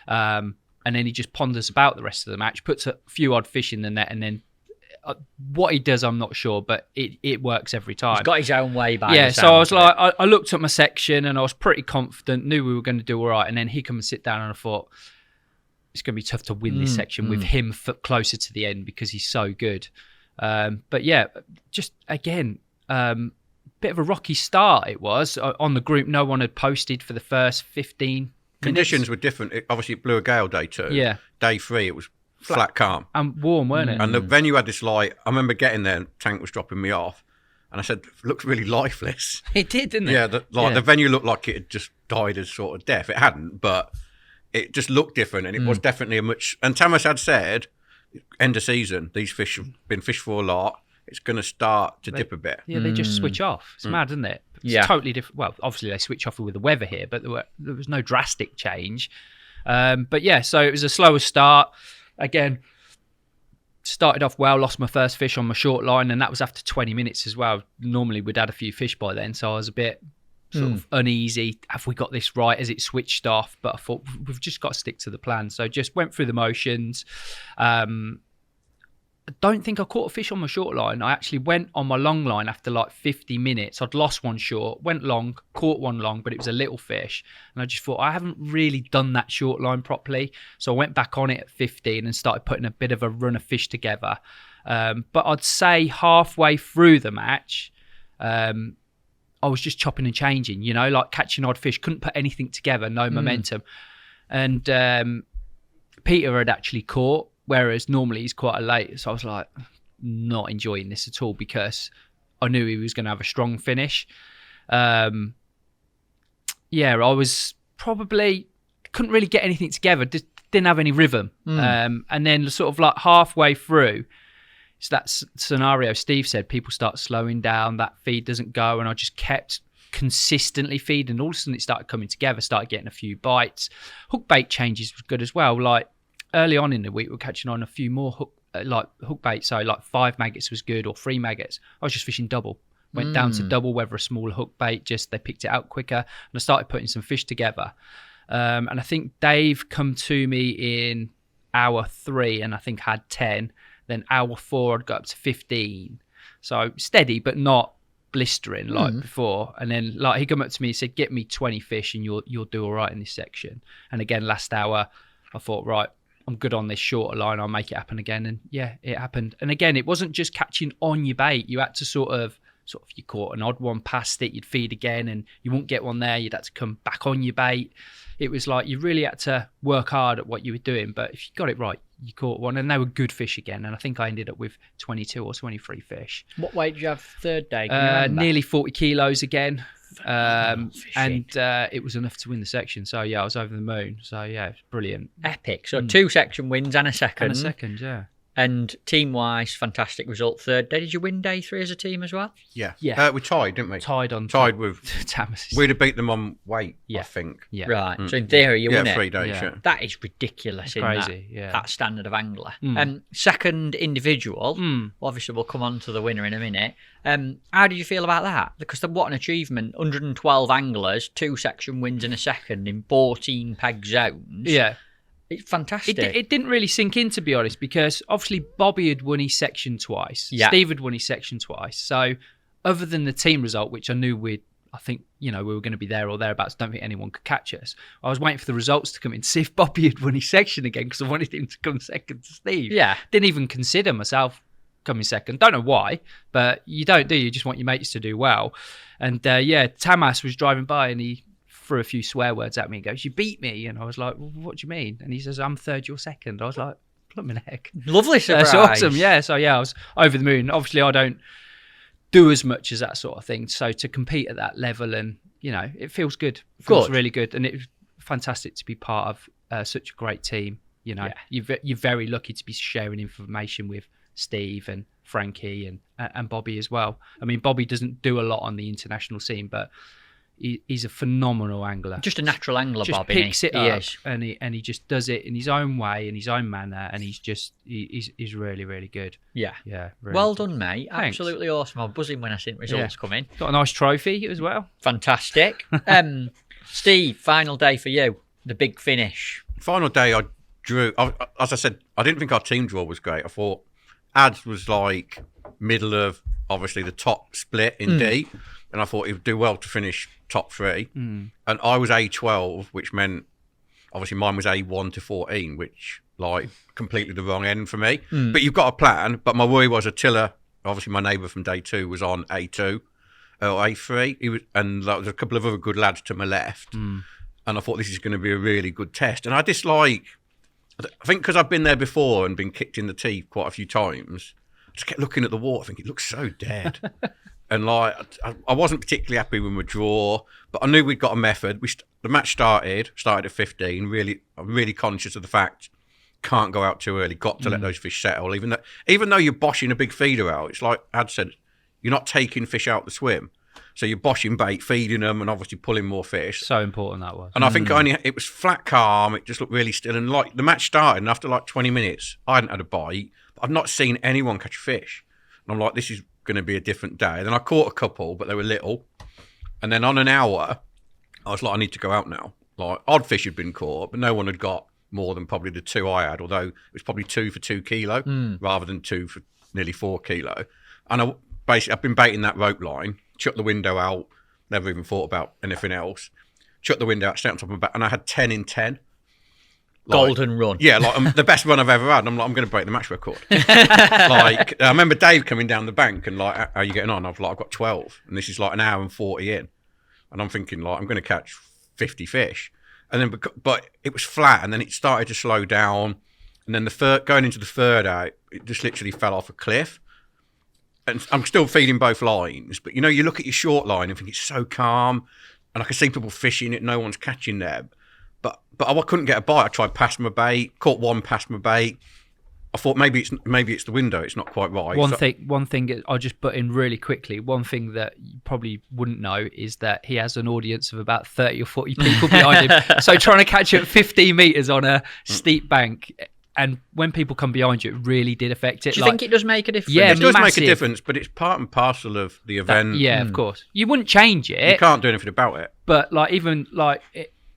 and then he just ponders about the rest of the match, puts a few odd fish in the net, and then what he does, I'm not sure, but it works every time. He's got his own way back. Yeah, so I was like, I looked at my section and I was pretty confident, knew we were going to do all right, and then he come and sit down, and I thought it's going to be tough to win this section with him closer to the end because he's so good. But yeah, just again. Bit of a rocky start it was on the group. No one had posted for the first 15 Conditions minutes. were different. Obviously, it blew a gale day 2. Yeah. Day 3, it was flat calm. And warm, weren't it? And the venue had this light. I remember getting there and Tank was dropping me off. And I said, it looks really lifeless. It did, didn't it? Yeah, the venue looked like it had just died as sort of death. It hadn't, but it just looked different. And it was definitely and Tamas had said, end of season, these fish have been fished for a lot. It's going to start to dip a bit. Yeah, they just switch off. It's mad, isn't it? It's totally different. Well, obviously they switch off with the weather here, but there was no drastic change. But yeah, so it was a slower start. Again, started off well, lost my first fish on my short line, and that was after 20 minutes as well. Normally we'd had a few fish by then, so I was a bit sort of uneasy. Have we got this right? Has it switched off? But I thought we've just got to stick to the plan. So just went through the motions. I don't think I caught a fish on my short line. I actually went on my long line after like 50 minutes. I'd lost one short, went long, caught one long, but it was a little fish. And I just thought, I haven't really done that short line properly. So I went back on it at 15 and started putting a bit of a run of fish together. But I'd say halfway through the match, I was just chopping and changing, like catching odd fish. Couldn't put anything together, no momentum. And Peter had actually caught, whereas normally he's quite late. So I was like, not enjoying this at all because I knew he was going to have a strong finish. I was probably couldn't really get anything together. Didn't have any rhythm. And then sort of like halfway through, it's that scenario Steve said, people start slowing down, that feed doesn't go, and I just kept consistently feeding. All of a sudden it started coming together, started getting a few bites. Hook bait changes was good as well. Like early on in the week, we're catching on a few more hook bait. So like 5 maggots was good, or 3 maggots. I was just fishing double. Went down to double, whether a smaller hook bait, just they picked it out quicker. And I started putting some fish together. And I think Dave come to me in hour 3 and I think had 10. Then hour 4, I'd got up to 15. So steady, but not blistering like before. And then like he come up to me and said, get me 20 fish and you'll do all right in this section. And again, last hour, I thought, right, I'm good on this shorter line. I'll make it happen again. And yeah, it happened. And again, it wasn't just catching on your bait. You had to sort of you caught an odd one past it, you'd feed again and you wouldn't get one there. You'd have to come back on your bait. It was like you really had to work hard at what you were doing. But if you got it right, you caught one and they were good fish again. And I think I ended up with 22 or 23 fish. What weight did you have third day? Can you remember? Nearly 40 kilos again. And it was enough to win the section. So yeah, I was over the moon. So yeah, it's brilliant. Epic. So 2 section wins and a second. And a second, yeah. And team-wise, fantastic result. Third day. Did you win day 3 as a team as well? Yeah. Yeah. We tied, didn't we? Tied with Tamas. We'd have beat them on weight, Yeah. I think. Yeah. Right. So in theory, you win it. 3 days, Yeah. yeah. That is ridiculous It's in crazy, that standard of angler. Mm. Second individual, obviously we'll come on to the winner in a minute. How did you feel about that? Because what an achievement. 112 anglers, 2 section wins in a second in 14 peg zones. Yeah. It's fantastic. It didn't really sink in, to be honest, because obviously Bobby had won his section twice. Yeah. Steve had won his section twice. So other than the team result, which I knew I think, we were going to be there or thereabouts, don't think anyone could catch us. I was waiting for the results to come in to see if Bobby had won his section again, because I wanted him to come second to Steve. Yeah. Didn't even consider myself coming second. Don't know why, but you don't, do you? You just want your mates to do well. And Tamas was driving by and he threw a few swear words at me and goes, "You beat me." And I was like, well, "What do you mean?" And he says, "I'm third, you're second." I was like, "Blooming heck." Lovely surprise. That's awesome. Yeah. So I was over the moon. Obviously, I don't do as much as that sort of thing. So to compete at that level, and it feels good. It feels really good, and it was fantastic to be part of such a great team. You're very lucky to be sharing information with Steve and Frankie and Bobby as well. I mean, Bobby doesn't do a lot on the international scene, but he's a phenomenal angler. Just a natural angler, Just Bob. picks it he up, is. and he just does it in his own way, in his own manner, and he's really, really good. Yeah. Yeah. Really Well good. done, mate. Thanks. Absolutely awesome. I'm buzzing when I see results come in. Got a nice trophy as well. Fantastic. Steve, final day for you. The big finish. Final day, I drew. As I said, I didn't think our team draw was great. I thought Ads was like middle of obviously the top split in D, and I thought he would do well to finish top 3. And I was A12, which meant obviously mine was A1 to 14, which like completely the wrong end for me. But you've got a plan. But my worry was Attila, obviously my neighbour from day 2, was on A2 or A3. He was, and like, there's a couple of other good lads to my left. And I thought this is going to be a really good test. And I think because I've been there before and been kicked in the teeth quite a few times, I just kept looking at the water, thinking it looks so dead. And like, I wasn't particularly happy with my draw, but I knew we'd got a method. The match started at 15. I'm really conscious of the fact can't go out too early. Got to let those fish settle. Even though you're boshing a big feeder out, it's like Ad said, you're not taking fish out the swim. So you're boshing bait, feeding them, and obviously pulling more fish. So important that was. And I think it was flat calm. It just looked really still. And like the match started, and after like 20 minutes, I hadn't had a bite. I've not seen anyone catch a fish. And I'm like, this is going to be a different day. Then I caught a couple, but they were little. And then on an hour, I was like, I need to go out now. Like odd fish had been caught, but no one had got more than probably the 2 I had. Although it was probably 2 for 2 kilo rather than 2 for nearly 4 kilo. And I've been baiting that rope line. Chucked the window out, never even thought about anything else. Chucked the window out, stayed on top of my back, and I had 10 in 10. Golden run. Yeah, like the best run I've ever had. And I'm like, I'm going to break the match record. Like, I remember Dave coming down the bank and like, how are you getting on? I was like, I've got 12. And this is like an hour and 40 in. And I'm thinking like, I'm going to catch 50 fish. And then, but it was flat, and then it started to slow down. And then going into the third out, it just literally fell off a cliff. And I'm still feeding both lines, but you look at your short line and think it's so calm, and I can see people fishing it, no one's catching there. But I couldn't get a bite. I tried past my bait, caught one past my bait. I thought maybe it's the window, it's not quite right. One thing I'll just put in really quickly. One thing that you probably wouldn't know is that he has an audience of about 30 or 40 people behind him. So trying to catch it at 15 meters on a steep bank. And when people come behind you, it really did affect it. Do you think it does make a difference? Yeah, it does massive. make a difference, but it's part and parcel of the event. Of course. You wouldn't change it. You can't do anything about it. But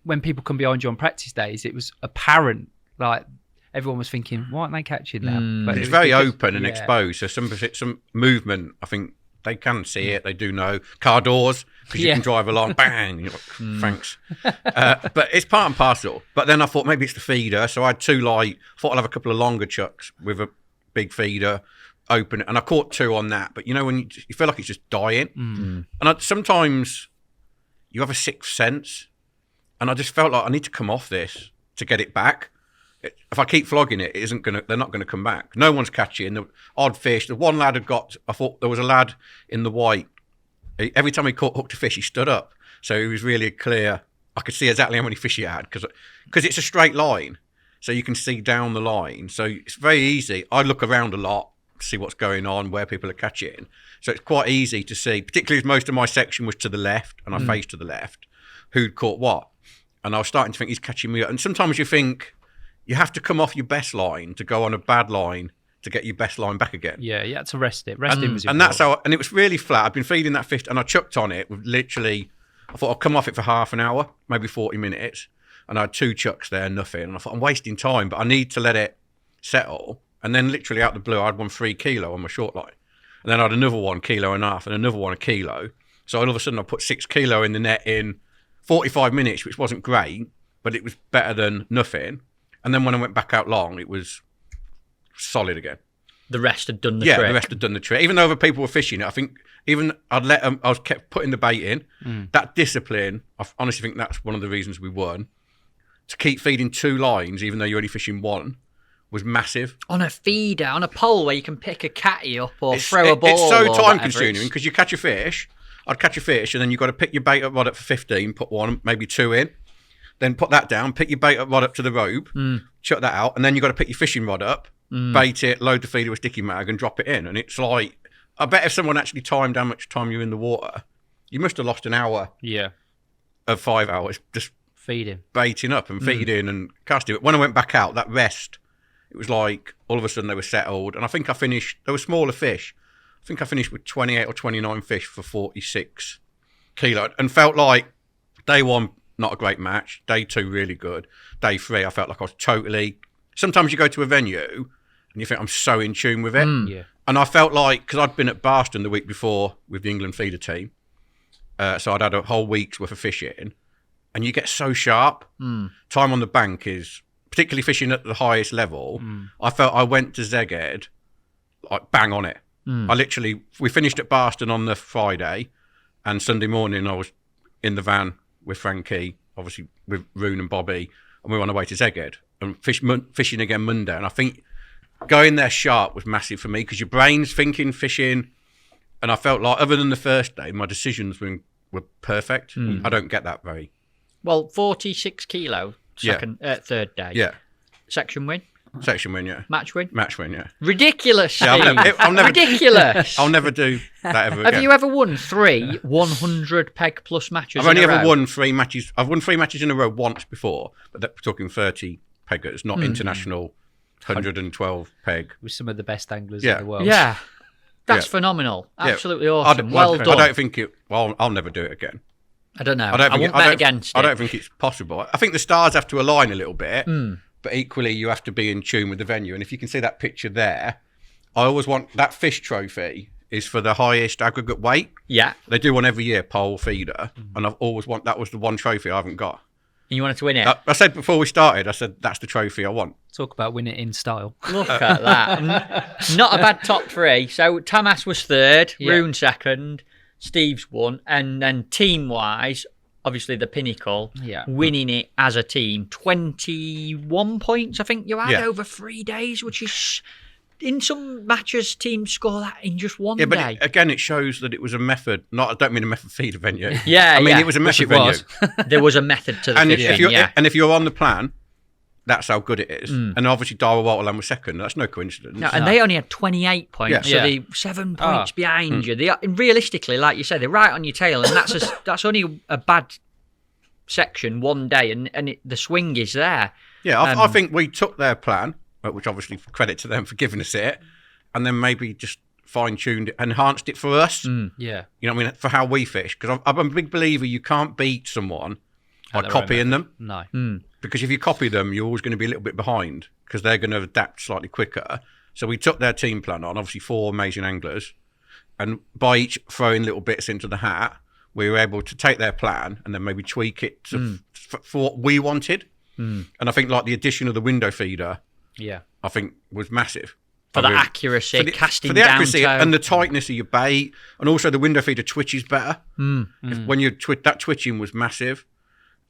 when people come behind you on practice days, it was apparent. Like everyone was thinking, why aren't they catching now? But It's very open and exposed. So some movement, I think they can see it. They do know. Car doors, because you can drive along, bang. You're like, thanks. But it's part and parcel. But then I thought maybe it's the feeder. So I had 2 thought I'll have a couple of longer chucks with a big feeder, open it. And I caught 2 on that. But when you feel like it's just dying. And sometimes you have a 6th sense. And I just felt like I need to come off this to get it back. If I keep flogging it, they're not going to come back. No one's catching. The odd fish. The one lad I thought there was a lad in the white. Every time he hooked a fish, he stood up. So he was really clear. I could see exactly how many fish he had because it's a straight line. so you can see down the line. So it's very easy. I look around a lot to see what's going on, where people are catching. So it's quite easy to see, particularly as most of my section was to the left and I faced to the left, who'd caught what. And I was starting to think he's catching me up. And sometimes you think you have to come off your best line to go on a bad line to get your best line back again. Yeah, you had to rest it. Resting was important. And that's how, and it was really flat. I'd been feeding that fish and I chucked on it with literally, I thought I'd come off it for half an hour, maybe 40 minutes. And I had 2 chucks there, nothing. And I thought, I'm wasting time, but I need to let it settle. And then literally out the blue, I had one 3 kilo on my short line. And then I had another 1.5 kilos and another one 1 kilo. So all of a sudden I put 6 kilo in the net in 45 minutes, which wasn't great, but it was better than nothing. And then when I went back out long, it was solid again. The rest had done the trick. Yeah, the rest had done the trick. Even though other people were fishing it, I think even I'd let them, I was kept putting the bait in. That discipline, I honestly think that's one of the reasons we won. To keep feeding 2 lines, even though you're only fishing 1, was massive. On a feeder, on a pole where you can pick a catty up or throw a ball. It's so or time consuming because you catch a fish. I'd catch a fish and then you've got to pick your bait up rod up for 15, put 1, maybe 2 in. Then put that down, pick your bait up rod up to the rope, chuck that out, and then you've got to pick your fishing rod up, bait it, load the feeder with sticky mag and drop it in. And it's like, I bet if someone actually timed how much time you're in the water, you must have lost an hour of 5 hours just feeding, baiting up and feeding and casting. But when I went back out, that rest, it was like all of a sudden they were settled. And I think I finished, there were smaller fish. I think I finished with 28 or 29 fish for 46 kilo and felt like day 1, not a great match. Day 2, really good. Day 3, I felt like I was totally, sometimes you go to a venue and you think I'm so in tune with it. Yeah. And I felt like, because I'd been at Barston the week before with the England feeder team, so I'd had a whole week's worth of fishing, and you get so sharp. Time on the bank is, particularly fishing at the highest level, I felt I went to Szeged, like bang on it. I literally, we finished at Barston on the Friday, and Sunday morning I was in the van with Frankie, obviously with Rooney and Robbie, and we were on our way to Szeged and fishing again Monday. And I think going there sharp was massive for me because your brain's thinking fishing, and I felt like other than the first day, my decisions were perfect. I don't get that very. Well, 46 kilo, third day. Yeah. Section win? Section win, yeah. Match win? Match win, yeah. Ridiculous, Yeah, I'll never, ridiculous. I'll never do that ever again. Have you ever won 3 100 peg plus matches I've only in a ever row? won 3 matches. I've won 3 matches in a row once before, but we're talking 30 peggers, not international 112 peg. With some of the best anglers Yeah. in the world. Yeah. That's Yeah. phenomenal. Yeah. Absolutely awesome. Well done. I don't think it. Well, I'll never do it again. I don't know. I don't think won't bet against I it. don't think it's possible. I think the stars have to align a little bit, but equally you have to be in tune with the venue. And if you can see that picture there, I always want that fish trophy is for the highest aggregate weight. Yeah. They do one every year, pole feeder, and I've always want that was the one trophy I haven't got. And you wanted to win it? I said before we started, I said that's the trophy I want. Talk about winning in style. Look at that. Not a bad top 3. So Tamas was 3rd, Yeah. Roon 2nd, Steve's won, and then team-wise, obviously the pinnacle, winning it as a team. 21 points, I think you had over 3 days, which is... In some matches, teams score that in just one day. Yeah, but again, it shows that it was a method. I don't mean a method feeder venue. Yeah, I mean it was a method venue. There was a method to the And fishing, if you're on the plan, that's how good it is. And obviously, Darwin Walterland was 2nd. That's no coincidence. No, and they only had 28 points, so they're 7 points behind you. They are, realistically, like you said, they're right on your tail, and that's only a bad section one day, and the swing is there. Yeah, I think we took their plan, which obviously credit to them for giving us it, and then maybe just fine-tuned it, enhanced it for us. Yeah. You know what I mean? For how we fish. Because I'm a big believer you can't beat someone by copying them. No. Because if you copy them, you're always going to be a little bit behind because they're going to adapt slightly quicker. So we took their team plan on, obviously 4 amazing anglers, and by each throwing little bits into the hat, we were able to take their plan and then maybe tweak it for what we wanted. And I think like the addition of the window feeder, I think was massive. For the accuracy, casting for the down accuracy toe. and the tightness of your bait, and also the window feeder twitches better. When you that twitching was massive.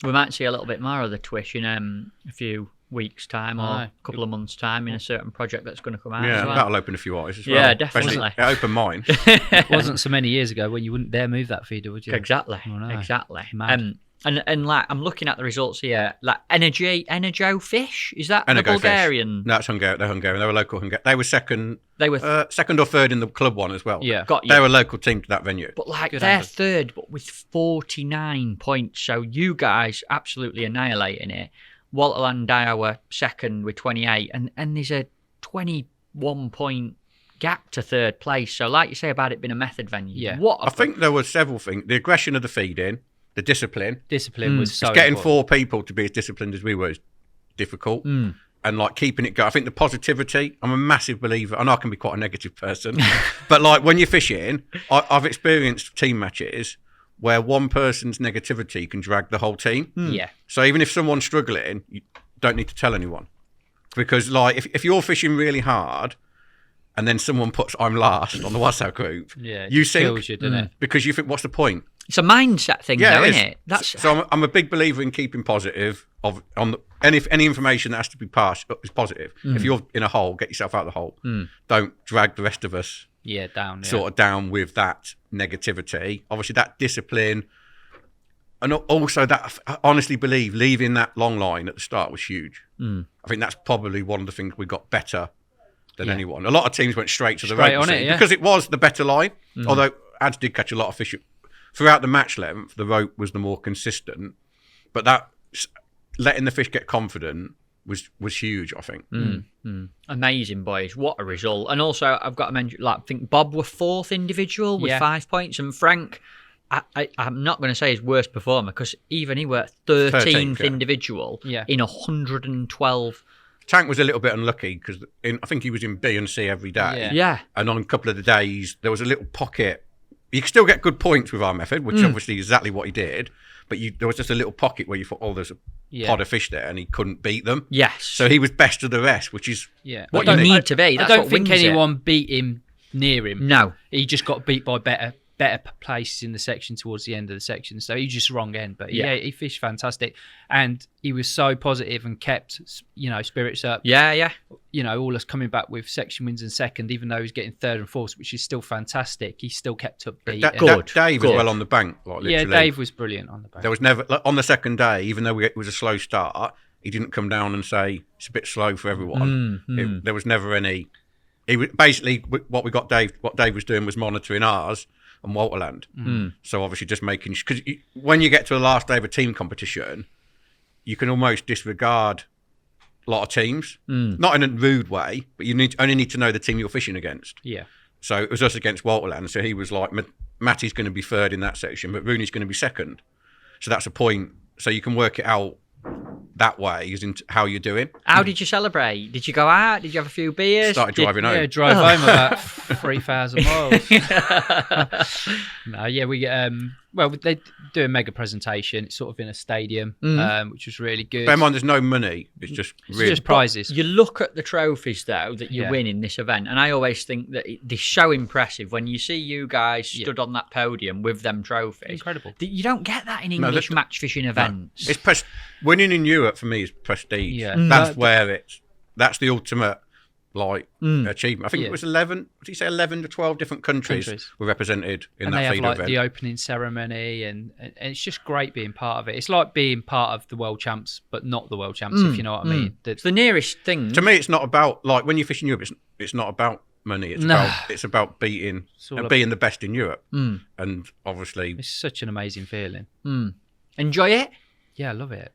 We might see a little bit more of the twish in a few weeks' time or a couple of months' time in a certain project that's going to come out as well. That'll open a few eyes as well. Yeah, definitely. Especially, it opened mine. It wasn't so many years ago when you wouldn't dare move that feeder, would you? Exactly. Oh, no. Exactly. Mad. And like I'm looking at the results here, like Energo Fish, is that the Energo Fish. Bulgarian? No, it's Hungary. They're Hungarian. They were local Hungarian. They were second. They were second or third in the club one as well. Yeah. got you. They were a local team to that venue. But like Good they're answer. third, but with 49 points. So you guys absolutely annihilating it. Walterland were second with 28, and there's a 21 point gap to third place. So like you say about it being a method venue, I think there were several things: the aggression of the feeding, the discipline. Discipline was so Getting important. 4 people to be as disciplined as we were is difficult. And like keeping it going. I think the positivity, I'm a massive believer. I know I can be quite a negative person, but like when you're fishing, I've experienced team matches where one person's negativity can drag the whole team. Yeah. So even if someone's struggling, you don't need to tell anyone. Because like if you're fishing really hard and then someone puts I'm last on the WhatsApp group, Yeah. you it sink kills you, doesn't it? because you think, what's the point? it's a mindset thing, though, it isn't is. it? That's So I'm a big believer in keeping positive. Any information that has to be passed is positive. If you're in a hole, get yourself out of the hole. Don't drag the rest of us Yeah, down. Yeah. sort of down with that negativity. Obviously, that discipline, and also that I honestly believe leaving that long line at the start was huge. I think that's probably one of the things we got better than anyone. A lot of teams went straight to the Straight rope on it, yeah. because it was the better line. Although Ads did catch a lot of fish throughout the match length. The rope was the more consistent, but that letting the fish get confident was huge. I think. amazing, boys. What a result. And also, I've got to mention, like, I think Bob were 4th individual with 5 points, and Frank, I'm not going to say his worst performer because even he were 13th individual in 112. Tank was a little bit unlucky because I think he was in B and C every day. Yeah. And on a couple of the days, there was a little pocket. You could still get good points with our method, which obviously is exactly what he did. But there was just a little pocket where you thought, oh, there's a pod of fish there, and he couldn't beat them. Yes. So he was best of the rest, which is what you need to be. I That's don't what think wins anyone beat him near him. No. He just got beat by better places in the section towards the end of the section. So he was just wrong end. But he fished fantastic. And he was so positive and kept, spirits up. Yeah. All us coming back with section wins in second, even though he was getting third and fourth, which is still fantastic. He still kept up beat. Dave was well on the bank. Like, literally. Yeah, Dave was brilliant on the bank. There was never, on the second day, even though it was a slow start, he didn't come down and say, it's a bit slow for everyone. There was never any... He was, basically, what Dave was doing was monitoring ours and Walterland. So obviously just making... Because when you get to the last day of a team competition, you can almost disregard a lot of teams. Not in a rude way, but you only need to know the team you're fishing against. Yeah. So it was us against Walterland. So he was like, Matty's going to be third in that section, but Rooney's going to be second. So that's a point. So you can work it out that way, as in how you're doing. How did you celebrate? Did you go out? Did you have a few beers? Started driving home. Yeah, drove home about 3,000 miles. We they do a mega presentation. It's sort of in a stadium, which was really good. Bear in mind, there's no money. It's just really just prizes. You look at the trophies, though, that you win in this event, and I always think that they're so impressive when you see you guys stood on that podium with them trophies. Incredible. You don't get that in English match fishing events. No. It's winning in Europe for me is prestige. Yeah. That's the ultimate achievement. I think it was 11. What did you say? 11 to 12 different countries were represented in that feeder event. The opening ceremony, and it's just great being part of it. It's like being part of the world champs, but not the world champs, if you know what I mean. It's the nearest thing. To me, it's not about when you fish in Europe. It's not about money. It's about beating being the best in Europe, and obviously it's such an amazing feeling. Enjoy it. Yeah, I love it.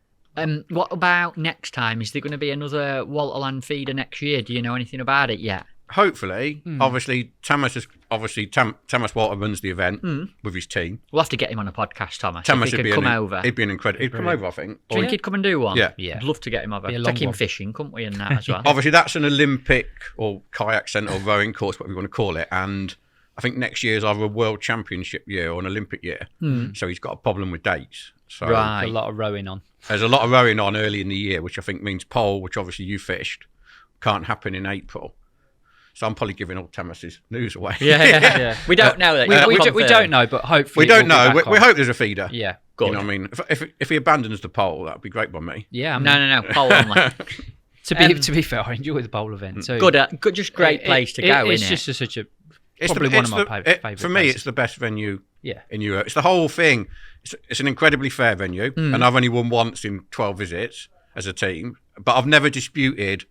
What about next time? Is there going to be another Walterland feeder next year? Do you know anything about it yet? Hopefully. Obviously, Tamas Walter runs the event with his team. We'll have to get him on a podcast, Thomas. Tamas if he could come over. He'd be an incredible. He'd come over, I think. Do you think he'd come and do one? Yeah. I'd love to get him over. Be a Take long him one. fishing, couldn't we, and that as well? Obviously, that's an Olympic or kayak centre or rowing course, what we want to call it. And I think next year is either a world championship year or an Olympic year. So he's got a problem with dates. So Right. There's a lot of rowing on. there's a lot of rowing on early in the year, which I think means pole, which obviously you fished, can't happen in April. So I'm probably giving all Tamas's news away. Yeah. We don't know that. We don't know, but hopefully We don't we'll know. be back We on. hope there's a feeder. Yeah. Good. You know what I mean? If he abandons the pole, that'd be great by me. Yeah. No. Pole only. To be fair, I enjoy the bowl event too. Good. Just great place to go, It's isn't it? just such a It's probably one of my favourites. For me, it's the best venue in Europe. It's the whole thing. It's an incredibly fair venue, and I've only won once in 12 visits as a team, but I've never disputed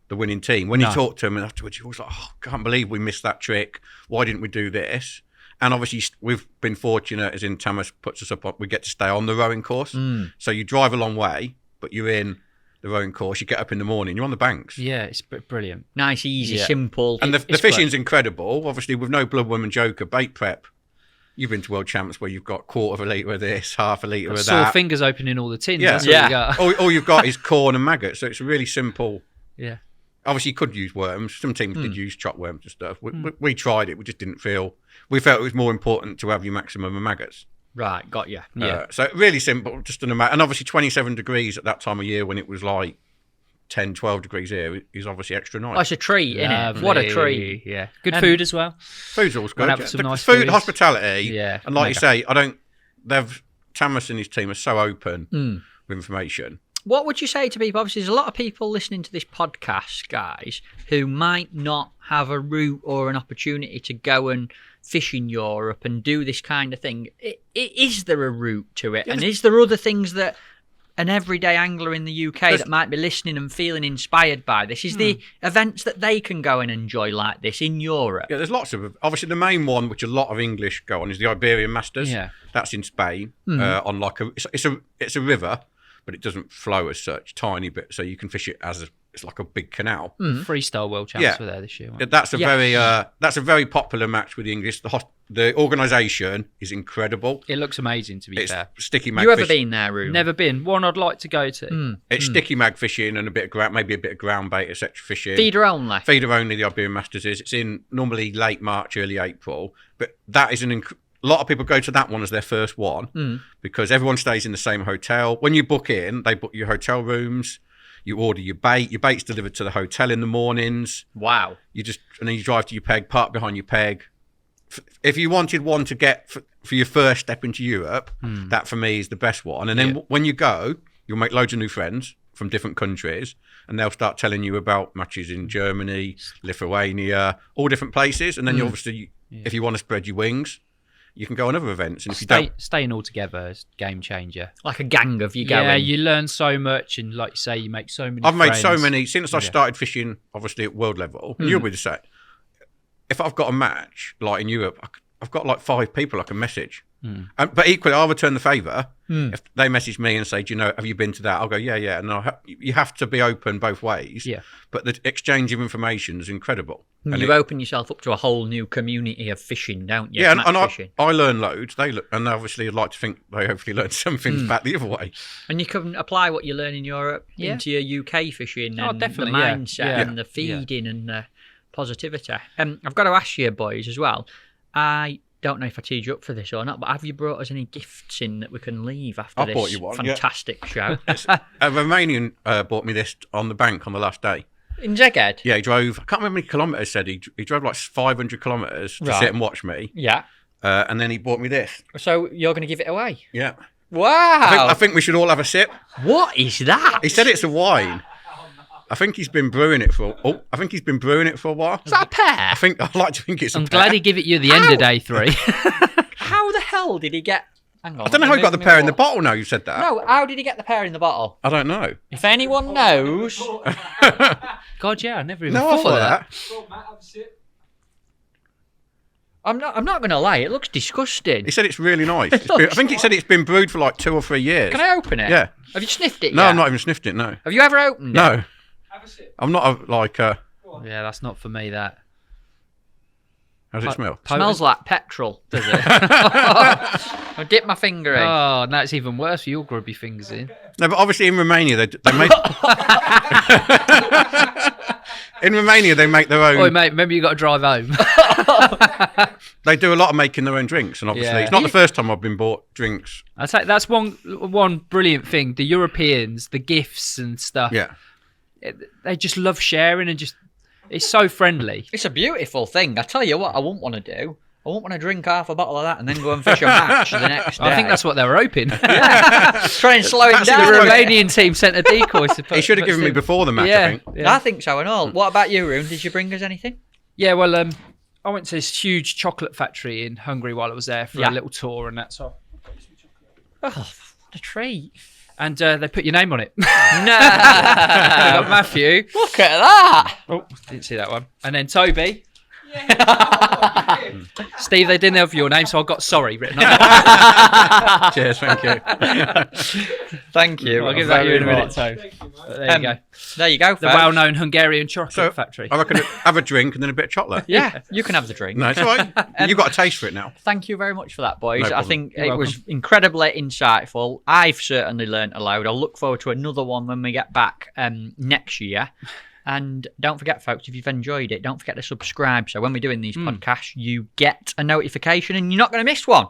the winning team. When you talk to them afterwards, you're always like, oh, I can't believe we missed that trick. Why didn't we do this? And obviously, we've been fortunate, as in Tamas puts us up, we get to stay on the rowing course. So you drive a long way, but you're in the rowing course. You get up in the morning, you're on the banks. Yeah, it's brilliant. Nice, easy, simple. And the fishing's incredible. Obviously, with no bloodworm and joker, bait prep. You've been to World Champs where you've got quarter of a litre of this, half a litre of that. Sore fingers opening all the tins. Yeah. That's what you got. all you've got is corn and maggots. So it's really simple. Yeah. Obviously, you could use worms. Some teams did use chop worms and stuff. We tried it. We just didn't feel... We felt it was more important to have your maximum of maggots. Right, got you. Yeah. So really simple, just an amount. And obviously 27 degrees at that time of year when it was like 10, 12 degrees here is obviously extra nice. Oh, it's a treat, isn't it? What a treat. Yeah. Good food as well. Food's always good. Have some nice food, foods. hospitality. Yeah. And like you say, Tamas and his team are so open with information. What would you say to people? Obviously, there's a lot of people listening to this podcast, guys, who might not have a route or an opportunity to go and fish in Europe and do this kind of thing. Is there a route to it? And is there other things that an everyday angler in the UK that might be listening and feeling inspired by this? Is the events that they can go and enjoy like this in Europe? Yeah, there's lots of... Obviously, the main one, which a lot of English go on, is the Iberian Masters. Yeah. That's in Spain. On like it's a river, but it doesn't flow as such, tiny bit, so you can fish it as it's like a big canal. Freestyle World Champs were there this year. That's a very popular match with the English. The organisation is incredible. It looks amazing, to be fair. Sticky mag. You ever been there, Rooney? Never been. One I'd like to go to. It's sticky mag fishing and maybe a bit of ground bait, etc. fishing. Feeder only. Feeder only. The Iberian Masters is. It's in normally late March, early April, but that is a lot of people go to that one as their first one because everyone stays in the same hotel. When you book in, they book your hotel rooms. You order your bait. Your bait's delivered to the hotel in the mornings. Wow. And then you drive to your peg, park behind your peg. If you wanted one to get for your first step into Europe, that for me is the best one. And then when you go, you'll make loads of new friends from different countries, and they'll start telling you about matches in Germany, Lithuania, all different places. And then you obviously, if you want to spread your wings, you can go on other events. And if you don't, staying all together is game changer. Like a gang of you going. Yeah, you learn so much, and like you say, you make so many I've made friends. so many since I started fishing, obviously at world level. And you'll be the same. If I've got a match like in Europe, I've got like 5 people I can message. But equally, I'll return the favour. If they message me and say, "Do you know, have you been to that?" I'll go, "Yeah." And you have to be open both ways. Yeah. But the exchange of information is incredible. And you open yourself up to a whole new community of fishing, don't you? Yeah, fishing. I learn loads. And obviously, I'd like to think they hopefully learn something back the other way. And you can apply what you learn in Europe into your UK fishing and the definitely, mindset and the feeding and the positivity. I've got to ask you, boys, as well. I don't know if I teed you up for this or not, but have you brought us any gifts in that we can leave after this bought you one, fantastic show? A Romanian bought me this on the bank on the last day. In Szeged? Yeah, he drove, I can't remember how many kilometres, said he drove like 500 kilometres to sit and watch me. Yeah. And then he bought me this. So you're going to give it away? Yeah. Wow. I think we should all have a sip. What is that? He said it's a wine. I think he's been brewing it for a while. Is that a pear? I'd like to think it's a I'm pear. glad he gave it you at the end of day 3. How the hell did he get... Hang on. I don't know how he got the pear in the bottle now you said that. No, how did he get the pear in the bottle? I don't know. If anyone knows... God, yeah, I never even No, I thought of thought that. I'm not going to lie, it looks disgusting. He said it's really nice. I think he said it's been brewed for like 2 or 3 years. Can I open it? Yeah. Have you sniffed it No, yet? I've not even sniffed it, no. Have you ever opened it? No. I'm not Yeah, that's not for me, that. How's it smell? Smells like petrol, does it? I dip my finger in. Oh, now it's even worse for your grubby fingers in. No, but obviously in Romania they make... In Romania they make their own... Oi, mate, remember you got to drive home. They do a lot of making their own drinks, and obviously it's not the first time I've been bought drinks. I'd say that's one brilliant thing. The Europeans, the gifts and stuff. Yeah. They just love sharing and just... It's so friendly. It's a beautiful thing. I tell you what I wouldn't want to do. I wouldn't want to drink half a bottle of that and then go and fish a match the next day. I think that's what they were hoping. Try and slow him The down. Romanian team sent a decoy. He should have given me before the match, I think. Yeah. I think so and all. What about you, Roon? Did you bring us anything? Yeah, well, I went to this huge chocolate factory in Hungary while I was there for a little tour and that. So, Oh, what a treat! and they put your name on it. No, Got Matthew. look at that. Oh, didn't see that one. And then Toby. Steve, they didn't have your name, so I got sorry written on it. Cheers, thank you. Thank you. I'll give that to you in a minute, much. Toby. There you go. There you go. The folks. well-known Hungarian chocolate So factory. I reckon have a drink and then a bit of chocolate. Yeah, you can have the drink. No, it's all right. You've got a taste for it now. Thank you very much for that, boys. No I problem. think You're it was incredibly insightful. I've certainly learnt a load. I'll look forward to another one when we get back next year. And don't forget, folks, if you've enjoyed it, don't forget to subscribe. So when we're doing these podcasts, you get a notification and you're not going to miss one.